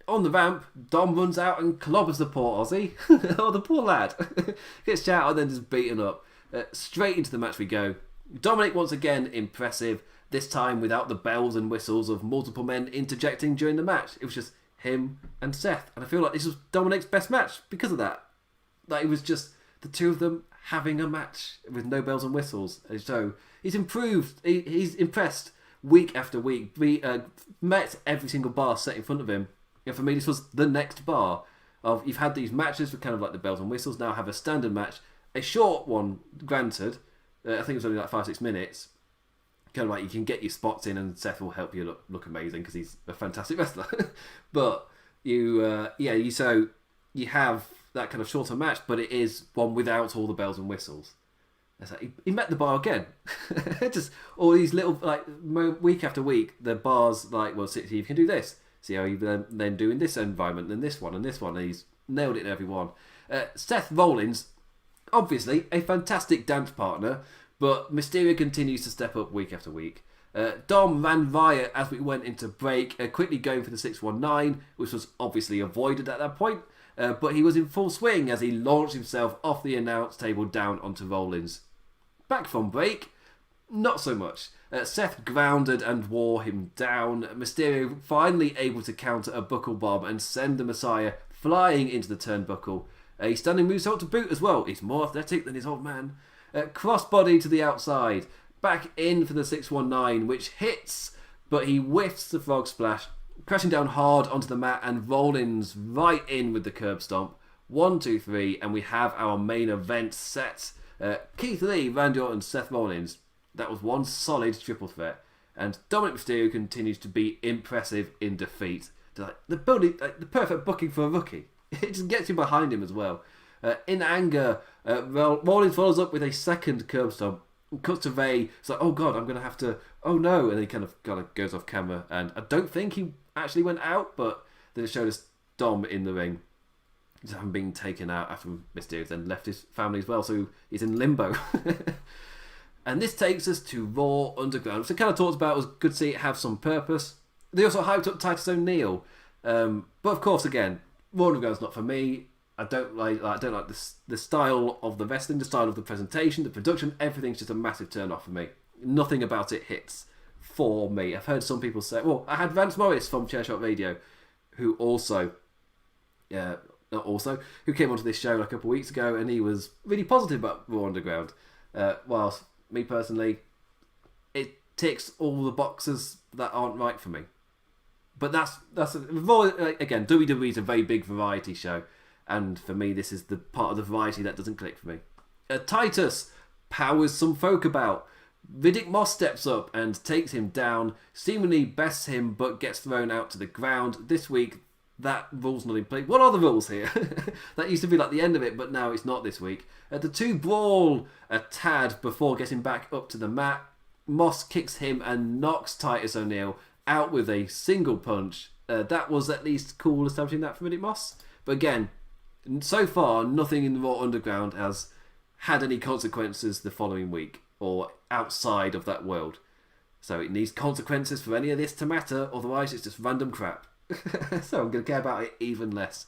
On the ramp, Dom runs out and clobbers the poor Aussie. Oh, the poor lad. Gets shouted and then just beaten up. Straight into the match we go. Dominic once again impressive, this time without the bells and whistles of multiple men interjecting during the match. It was just him and Seth, and I feel like this was Dominic's best match because of that. Like, it was just the two of them having a match with no bells and whistles. And so he's improved, he's impressed week after week. We met every single bar set in front of him, and for me this was the next bar of, you've had these matches with kind of like the bells and whistles, now have a standard match, a short one granted, I think it was only like 5-6 minutes, kind of like you can get your spots in and Seth will help you look amazing because he's a fantastic wrestler. But you have that kind of shorter match, but it is one without all the bells and whistles. It's like he met the bar again. Just all these little, like, week after week, the bars like, well, see if you can do this. See how you then do in this environment, and this one, and this one. And he's nailed it in every one. Seth Rollins, obviously a fantastic dance partner, but Mysterio continues to step up week after week. Dom ran riot as we went into break, quickly going for the 619, which was obviously avoided at that point. But he was in full swing as he launched himself off the announce table down onto Rollins. Back from break, not so much. Seth grounded and wore him down. Mysterio finally able to counter a buckle bomb and send the Messiah flying into the turnbuckle. A stunning moonsault to boot as well. He's more athletic than his old man. Crossbody to the outside. Back in for the 619, which hits, but he whiffs the frog splash, crashing down hard onto the mat, and Rollins right in with the curb stomp. 1, 2, 3, and we have our main event set. Keith Lee, Randy Orton, Seth Rollins. That was one solid triple threat. And Dominic Mysterio continues to be impressive in defeat. The perfect booking for a rookie. It just gets you behind him as well. In anger, Rollins follows up with a second curb stomp. Cuts to Ray. It's like, oh god, I'm going to have to... Oh no. And he kind of goes off camera. And I don't think he actually went out, but then it showed us Dom in the ring. Just having been taken out after Mysterio then left his family as well, so he's in limbo. And this takes us to Raw Underground, which I kind of talked about. It was good to see it have some purpose. They also hyped up Titus O'Neil. But of course, again, Raw Underground's not for me. I don't like the style of the wrestling, the style of the presentation, the production. Everything's just a massive turn off for me. Nothing about it hits for me. I've heard some people say, well, I had Vance Morris from Chairshot Radio, who who came onto this show a couple of weeks ago, and he was really positive about Raw Underground. Whilst me personally, it ticks all the boxes that aren't right for me. But that's again, WWE is a very big variety show, and for me, this is the part of the variety that doesn't click for me. Titus powers some folk about. Riddick Moss steps up and takes him down, seemingly bests him but gets thrown out to the ground. This week, that rule's not in place. What are the rules here? That used to be like the end of it, but now it's not this week. The two brawl a tad before getting back up to the mat. Moss kicks him and knocks Titus O'Neil out with a single punch. That was at least cool establishing that for Riddick Moss. But again, so far, nothing in the Raw Underground has had any consequences the following week or outside of that world. So it needs consequences for any of this to matter, otherwise it's just random crap. So I'm going to care about it even less.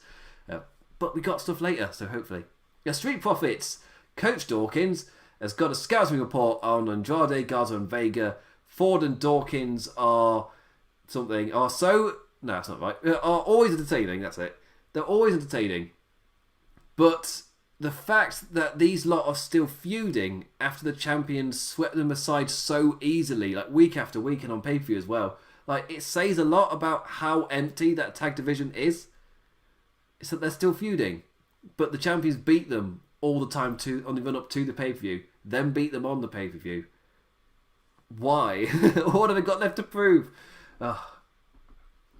But we got stuff later, so hopefully. Street Profits. Coach Dawkins has got a scouting report on Andrade, Garza and Vega. Ford and Dawkins are something... No, that's not right. Are always entertaining, that's it. They're always entertaining. But the fact that these lot are still feuding after the champions swept them aside so easily, like week after week and on pay-per-view as well, like, it says a lot about how empty that tag division is. It's that they're still feuding, but the champions beat them all the time on the run up to the pay-per-view, then beat them on the pay-per-view. Why? What have they got left to prove?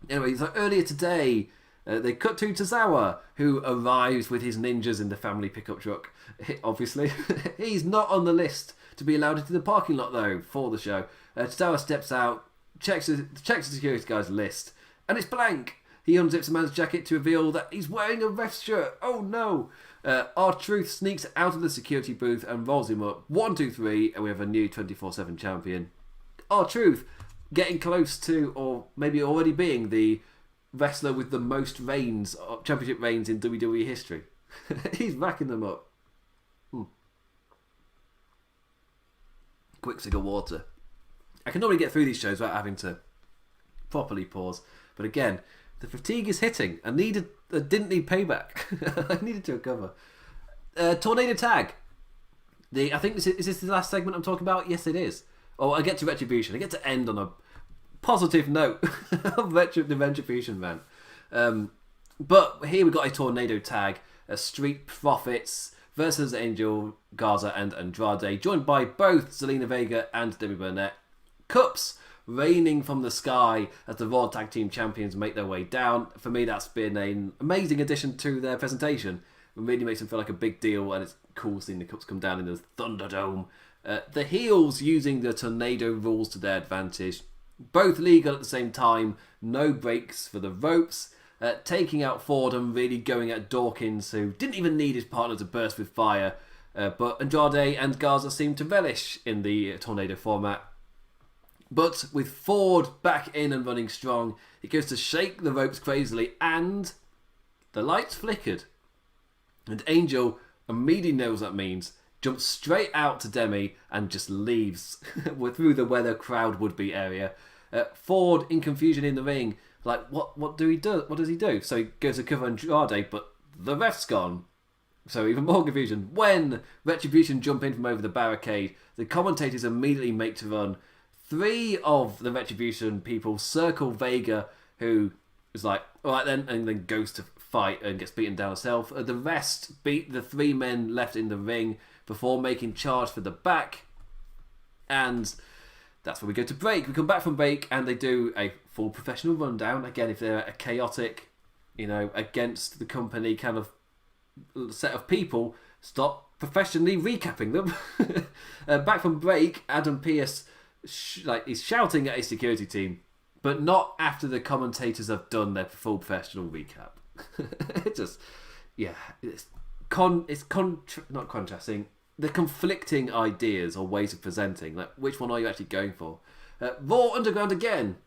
Anyway, so earlier today, they cut to Tozawa, who arrives with his ninjas in the family pickup truck. Obviously, he's not on the list to be allowed into the parking lot though for the show. Tozawa steps out, checks the security guy's list, and it's blank. He unzips a man's jacket to reveal that he's wearing a ref shirt. Oh no! R-Truth sneaks out of the security booth and rolls him up. 1, 2, 3, and we have a new 24/7 champion. R-Truth getting close to, or maybe already being, the wrestler with the most reigns, championship reigns in WWE history. He's racking them up. Quick cig of water. I can normally get through these shows without having to properly pause. But again, the fatigue is hitting. I didn't need payback. I needed to recover. Tornado tag. I think is this the last segment I'm talking about? Yes, it is. Oh, I get to Retribution. I get to end on a positive note of the Retribution man. But here we got a tornado tag. Street Profits versus Angel, Garza and Andrade, joined by both Zelina Vega and Debbie Burnett. Cups raining from the sky as the Raw Tag Team Champions make their way down. For me, that's been an amazing addition to their presentation. It really makes them feel like a big deal, and it's cool seeing the Cups come down in the Thunderdome. The heels using the tornado rules to their advantage. Both legal at the same time, no breaks for the ropes. Taking out Ford and really going at Dawkins, who didn't even need his partner to burst with fire. But Andrade and Garza seem to relish in the tornado format. But with Ford back in and running strong, he goes to shake the ropes crazily, and the lights flickered. And Angel immediately knows what that means, jumps straight out to Demi and just leaves through the where the crowd would be area. Ford in confusion in the ring, like what do he do? What does he do? So he goes to cover Andrade, but the ref's gone. So even more confusion. When Retribution jump in from over the barricade, the commentators immediately make to run. 3 of the Retribution people circle Vega, who is like, alright then, and then goes to fight and gets beaten down herself. The rest beat the 3 men left in the ring before making charge for the back. And that's where we go to break. We come back from break and they do a full professional rundown. Again, if they're a chaotic, against the company kind of set of people, stop professionally recapping them. Back from break, Adam Pearce he's shouting at his security team, but not after the commentators have done their full professional recap. Not contrasting. The conflicting ideas or ways of presenting, like which one are you actually going for? Raw Underground again.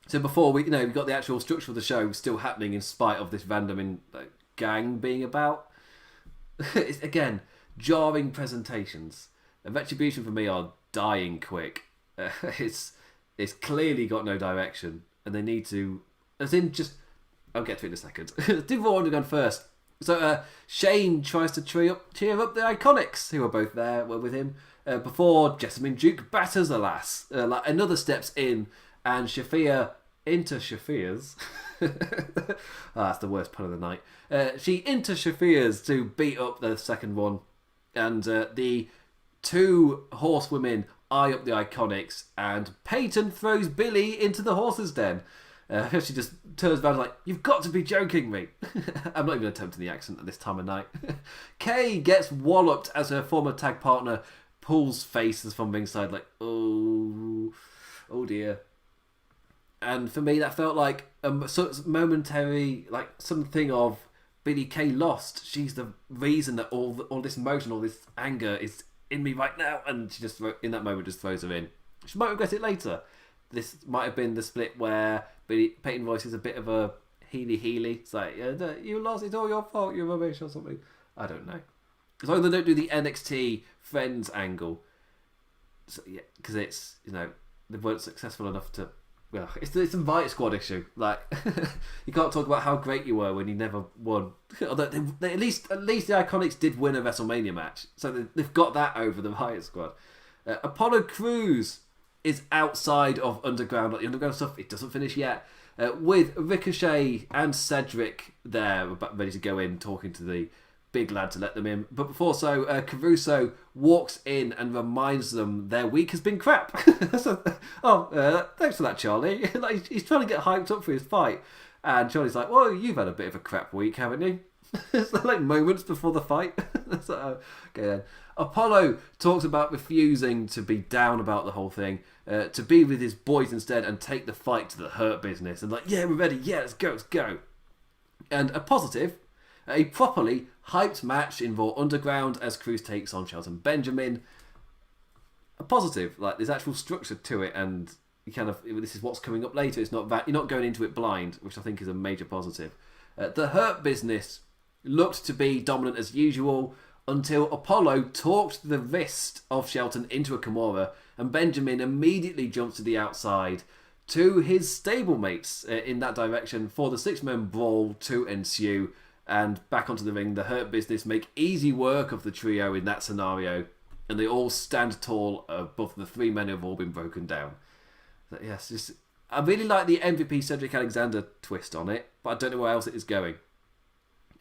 So before we got the actual structure of the show still happening in spite of this random gang being about. It's, again, jarring presentations. Retribution for me are dying quick. It's clearly got no direction, and they need to. I'll get to it in a second. Do Raw Underground first. So Shane tries to cheer up the Iconics, who are both there with him, before Jessamine Duke batters a lass. Another steps in, and Shafir interferes. That's the worst pun of the night. She interferes to beat up the second one, and the 2 horsewomen eye up the Iconics, and Peyton throws Billy into the horse's den. She just turns around like, you've got to be joking me. I'm not even attempting the accent at this time of night. Kay gets walloped as her former tag partner pulls faces from ringside like, oh dear. And for me, that felt like a sort of momentary, like something of Billy Kay lost. She's the reason that all this emotion, all this anger is in me right now, and she just in that moment just throws her in. She might regret it later. This might have been the split where Peyton Royce is a bit of a healy. It's like, you lost, it's all your fault, you're rubbish or something. I don't know. As long as they don't do the NXT Friends angle, because it's they weren't successful enough to. Well, it's a Invite Squad issue. Like you can't talk about how great you were when you never won. Although they, at least the Iconics did win a WrestleMania match, so they've got that over the Riot Squad. Apollo Crews is outside of Underground. Like the Underground stuff, it doesn't finish yet. With Ricochet and Cedric there, ready to go in, talking to the big lad to let them in. But before so, Caruso walks in and reminds them their week has been crap. Thanks for that, Charlie. Like, he's trying to get hyped up for his fight. And Charlie's like, well, you've had a bit of a crap week, haven't you? It's like moments before the fight. So, okay then. Apollo talks about refusing to be down about the whole thing, to be with his boys instead and take the fight to the Hurt Business. And like, yeah, we're ready. Yeah, let's go. And a properly hyped match in Raw Underground as Cruz takes on Shelton Benjamin. A positive, like there's actual structure to it, and you kind of, this is what's coming up later. It's not that you're not going into it blind, which I think is a major positive. The Hurt Business looked to be dominant as usual. until Apollo talked the wrist of Shelton into a Kimura, and Benjamin immediately jumps to the outside to his stablemates in that direction for the six-man brawl to ensue. And back onto the ring, the Hurt Business make easy work of the trio in that scenario, and they all stand tall above the three men who have all been broken down. So, yes, just, I really like the MVP Cedric Alexander twist on it, but I don't know where else it is going.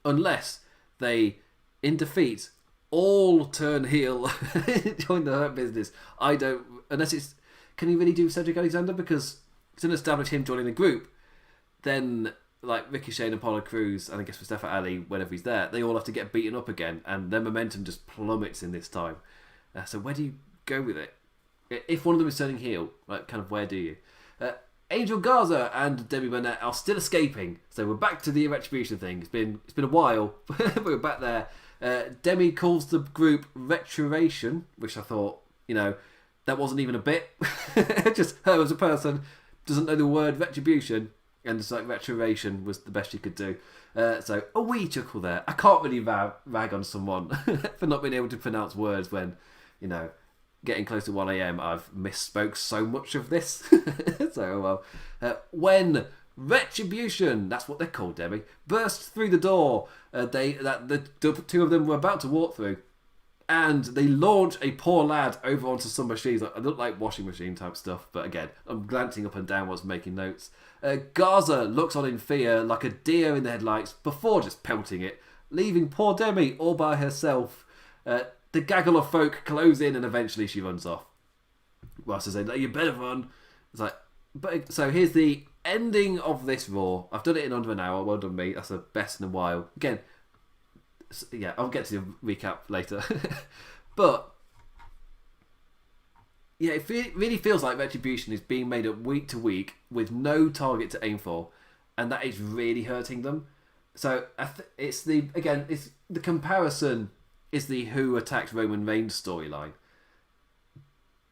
Unless they, in defeat, all turn heel, join the Hurt Business. I don't, unless it's, can you really do Cedric Alexander? Because it's an establish him joining the group, then like Ricochet and Apollo Crews, and I guess Mustafa Ali, whenever he's there, they all have to get beaten up again, and their momentum just plummets in this time. So where do you go with it? If one of them is turning heel, like, kind of where do you? Angel Garza and Debbie Burnett are still escaping, so we're back to the Retribution thing. It's been a while, but we're back there. Demi calls the group Retribution, which I thought, that wasn't even a bit. Just her as a person doesn't know the word Retribution. And it's like Retribution was the best she could do. So a wee chuckle there. I can't really rag on someone for not being able to pronounce words when, getting close to 1 a.m. I've misspoke so much of this. So, well. When Retribution, that's what they're called, Debbie, burst through the door, the two of them were about to walk through. And they launch a poor lad over onto some machines. I look like washing machine type stuff, but again, I'm glancing up and down whilst making notes. Garza looks on in fear like a deer in the headlights before just pelting it, leaving poor Demi all by herself. The gaggle of folk close in and eventually she runs off. Whilst I say, you better run. It's like, so here's the ending of this Raw. I've done it in under an hour. Well done me. That's the best in a while. Again, yeah, I'll get to the recap later. But yeah, it really feels like Retribution is being made up week to week with no target to aim for, and that is really hurting them. So it's the comparison is the Who attacked Roman Reigns storyline,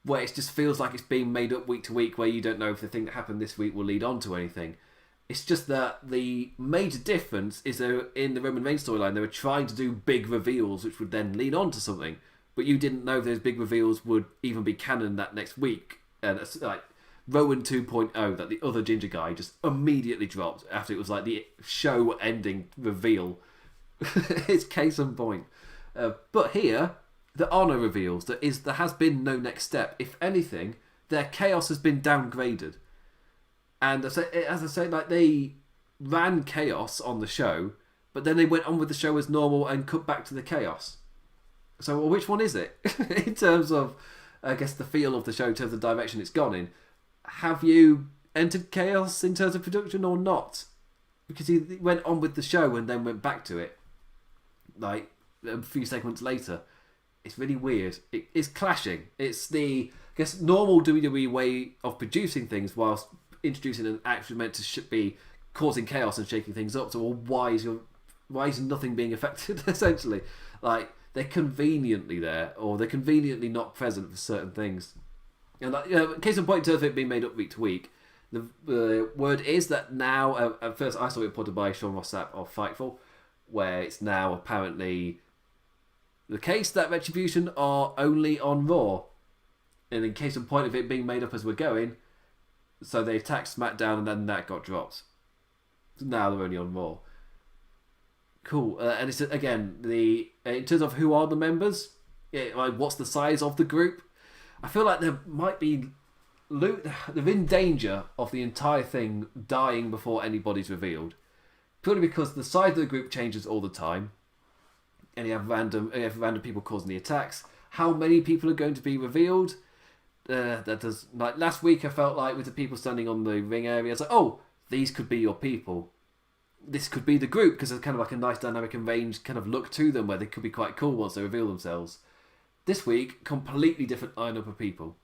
where it just feels like it's being made up week to week, where you don't know if the thing that happened this week will lead on to anything. It's just that the major difference is that in the Roman Reigns storyline, they were trying to do big reveals, which would then lead on to something. But you didn't know if those big reveals would even be canon that next week. And it's like Rowan 2.0, that the other ginger guy just immediately dropped after it was like the show-ending reveal. It's case in point. But here, there are no reveals. There has been no next step. If anything, their chaos has been downgraded. And as I say, like, they ran chaos on the show, but then they went on with the show as normal and cut back to the chaos. So, well, which one is it? In terms of, I guess, the feel of the show, in terms of the direction it's gone in. Have you entered chaos in terms of production or not? Because he went on with the show and then went back to it, like, a few segments later. It's really weird. It's clashing. It's the, I guess, normal WWE way of producing things whilst introducing an action meant to be causing chaos and shaking things up. So, well, why is nothing being affected? Essentially, like, they're conveniently there, or they're conveniently not present for certain things. And like, case in point, in terms of it being made up week to week, the word is that now. At first, I saw it put by Sean Ross Sapp of Fightful, where it's now apparently the case that Retribution are only on Raw, and in case in point of it being made up as we're going. So they attacked SmackDown and then that got dropped. Now they're only on Raw. Cool. And it's, again, in terms of who are the members, like what's the size of the group, I feel like there might be... They're in danger of the entire thing dying before anybody's revealed. Purely because the size of the group changes all the time. And you have random people causing the attacks. How many people are going to be revealed? That does, like last week I felt like with the people standing on the ring area, it's like, oh, these could be your people. This could be the group, because there's kind of like a nice dynamic and range kind of look to them where they could be quite cool once they reveal themselves. This week, completely different lineup of people.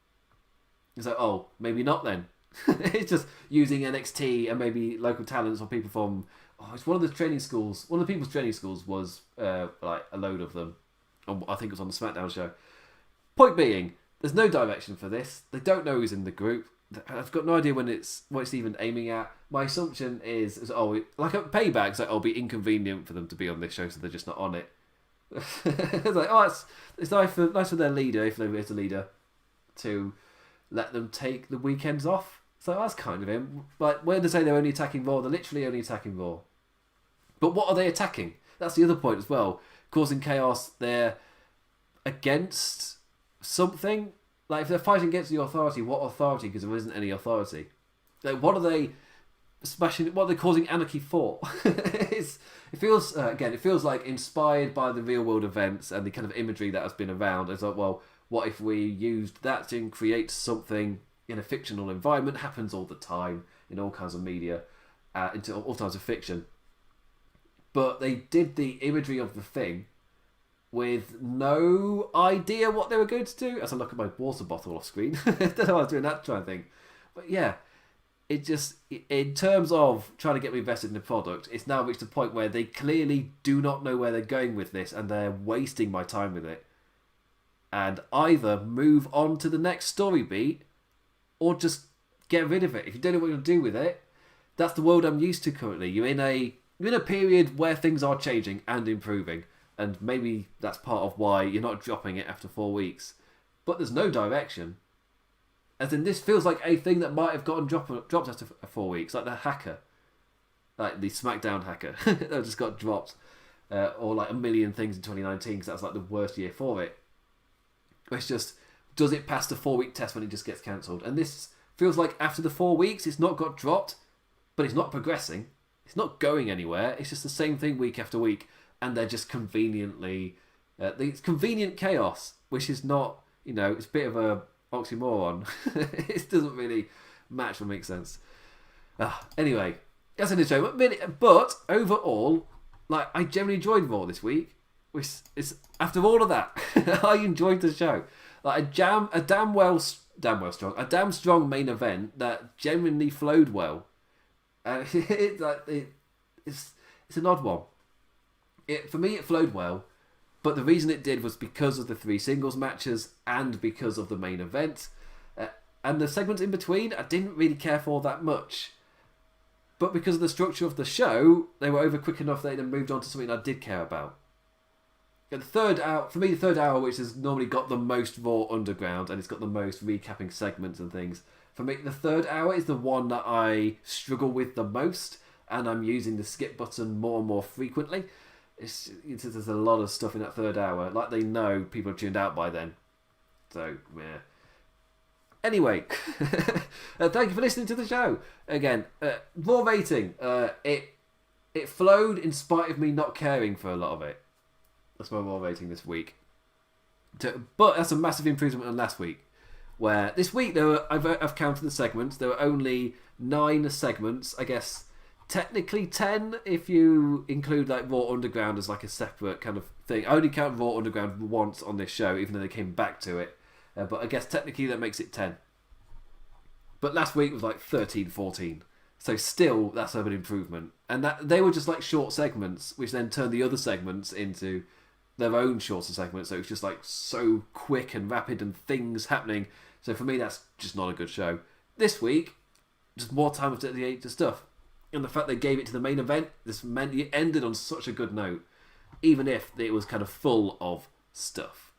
It's like, oh, maybe not then. It's just using NXT and maybe local talents or people from, it's one of the training schools. One of the people's training schools was like a load of them. I think it was on the SmackDown show. Point being, there's no direction for this. They don't know who's in the group. I've got no idea what it's even aiming at. My assumption is like a Payback, so it'll be inconvenient for them to be on this show, so they're just not on it. It's like, oh, it's nice for their leader, if there is a leader, to let them take the weekends off. So that's kind of him. Like, when they say they're only attacking Raw, they're literally only attacking Raw. But what are they attacking? That's the other point as well. Causing chaos, they're against something. Like, if they're fighting against the authority, what authority? Because there isn't any authority. Like, what are they smashing? What are they causing anarchy for? It feels like inspired by the real world events and the kind of imagery that has been around. It's like, well, what if we used that to create something in a fictional environment? Happens all the time in all kinds of media, into all kinds of fiction. But they did the imagery of the thing with no idea what they were going to do. As I look at my water bottle off screen, I don't know why I was doing that trying thing. But yeah, it just, in terms of trying to get me invested in the product, it's now reached a point where they clearly do not know where they're going with this, and they're wasting my time with it. And either move on to the next story beat, or just get rid of it. If you don't know what you're going to do with it, that's the world I'm used to currently. You're in a period where things are changing and improving, and maybe that's part of why you're not dropping it after 4 weeks. But there's no direction. As in, this feels like a thing that might have gotten dropped after 4 weeks, like the hacker. Like the SmackDown hacker that just got dropped. Or like a million things in 2019, because that's like the worst year for it. It's just, does it pass the 4 week test when it just gets cancelled? And this feels like after the 4 weeks, it's not got dropped, but it's not progressing. It's not going anywhere. It's just the same thing week after week, and they're just conveniently... it's convenient chaos, which is not, it's a bit of a oxymoron. It doesn't really match or make sense. Anyway, that's an intro. But overall, like, I generally enjoyed Raw this week. Which is, after all of that, I enjoyed the show. Like a damn strong main event that genuinely flowed well. It's an odd one. For me, it flowed well, but the reason it did was because of the 3 singles matches and because of the main event. And the segments in between, I didn't really care for that much. But because of the structure of the show, they were over quick enough that they then moved on to something I did care about. The third hour, which has normally got the most Raw Underground, and it's got the most recapping segments and things. For me, the third hour is the one that I struggle with the most, and I'm using the skip button more and more frequently. There's a lot of stuff in that third hour. Like, they know people have tuned out by then. So, yeah. Anyway, thank you for listening to the show. Again, Raw rating. It flowed in spite of me not caring for a lot of it. That's my Raw rating this week. But that's a massive improvement on last week. Where this week, I've counted the segments. There were only 9 segments. I guess technically 10 if you include like Raw Underground as like a separate kind of thing. I only count Raw Underground once on this show, even though they came back to it. But I guess technically that makes it 10. But last week was like 13, 14. So still, that's an improvement. And that they were just like short segments, which then turned the other segments into their own shorter segments. So it's just like so quick and rapid and things happening. So for me, that's just not a good show. This week, just more time to dedicate to stuff. And the fact they gave it to the main event, this meant it ended on such a good note. Even if it was kind of full of stuff.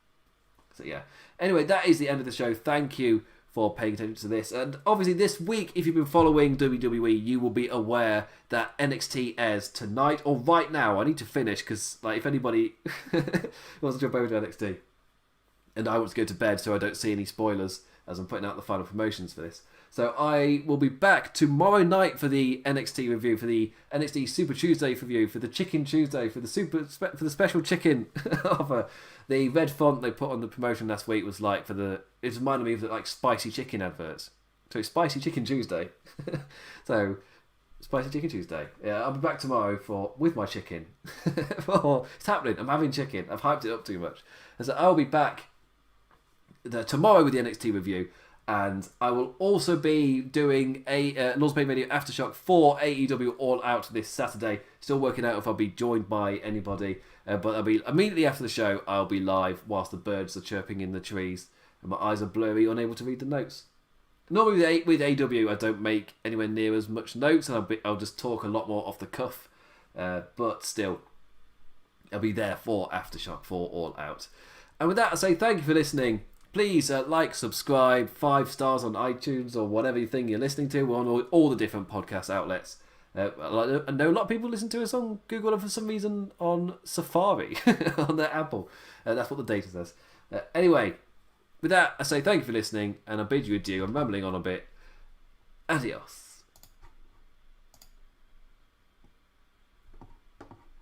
So yeah. Anyway, that is the end of the show. Thank you for paying attention to this. And obviously this week, if you've been following WWE, you will be aware that NXT airs tonight, or right now. I need to finish, because like, if anybody wants to jump over to NXT, and I want to go to bed so I don't see any spoilers as I'm putting out the final promotions for this. So I will be back tomorrow night for the NXT review, for the NXT Super Tuesday review, for the Chicken Tuesday, for the special chicken offer. The red font they put on the promotion last week was like it reminded me of the, like, spicy chicken adverts. So it's Spicy Chicken Tuesday. So Spicy Chicken Tuesday. Yeah, I'll be back tomorrow with my chicken. It's happening. I'm having chicken. I've hyped it up too much. And so I'll be back tomorrow with the NXT review. And I will also be doing a Lords Bay Radio Aftershock for AEW All Out this Saturday. Still working out if I'll be joined by anybody. But I'll be immediately after the show, I'll be live whilst the birds are chirping in the trees. And my eyes are blurry, unable to read the notes. Normally with AEW, I don't make anywhere near as much notes. And I'll just talk a lot more off the cuff. But still, I'll be there for Aftershock, for All Out. And with that, I say thank you for listening. Please like, subscribe, 5 stars on iTunes or whatever you think you're listening to on all the different podcast outlets. I know a lot of people listen to us on Google and for some reason on Safari, on their Apple. That's what the data says. Anyway, with that, I say thank you for listening and I bid you adieu. I'm rambling on a bit. Adios.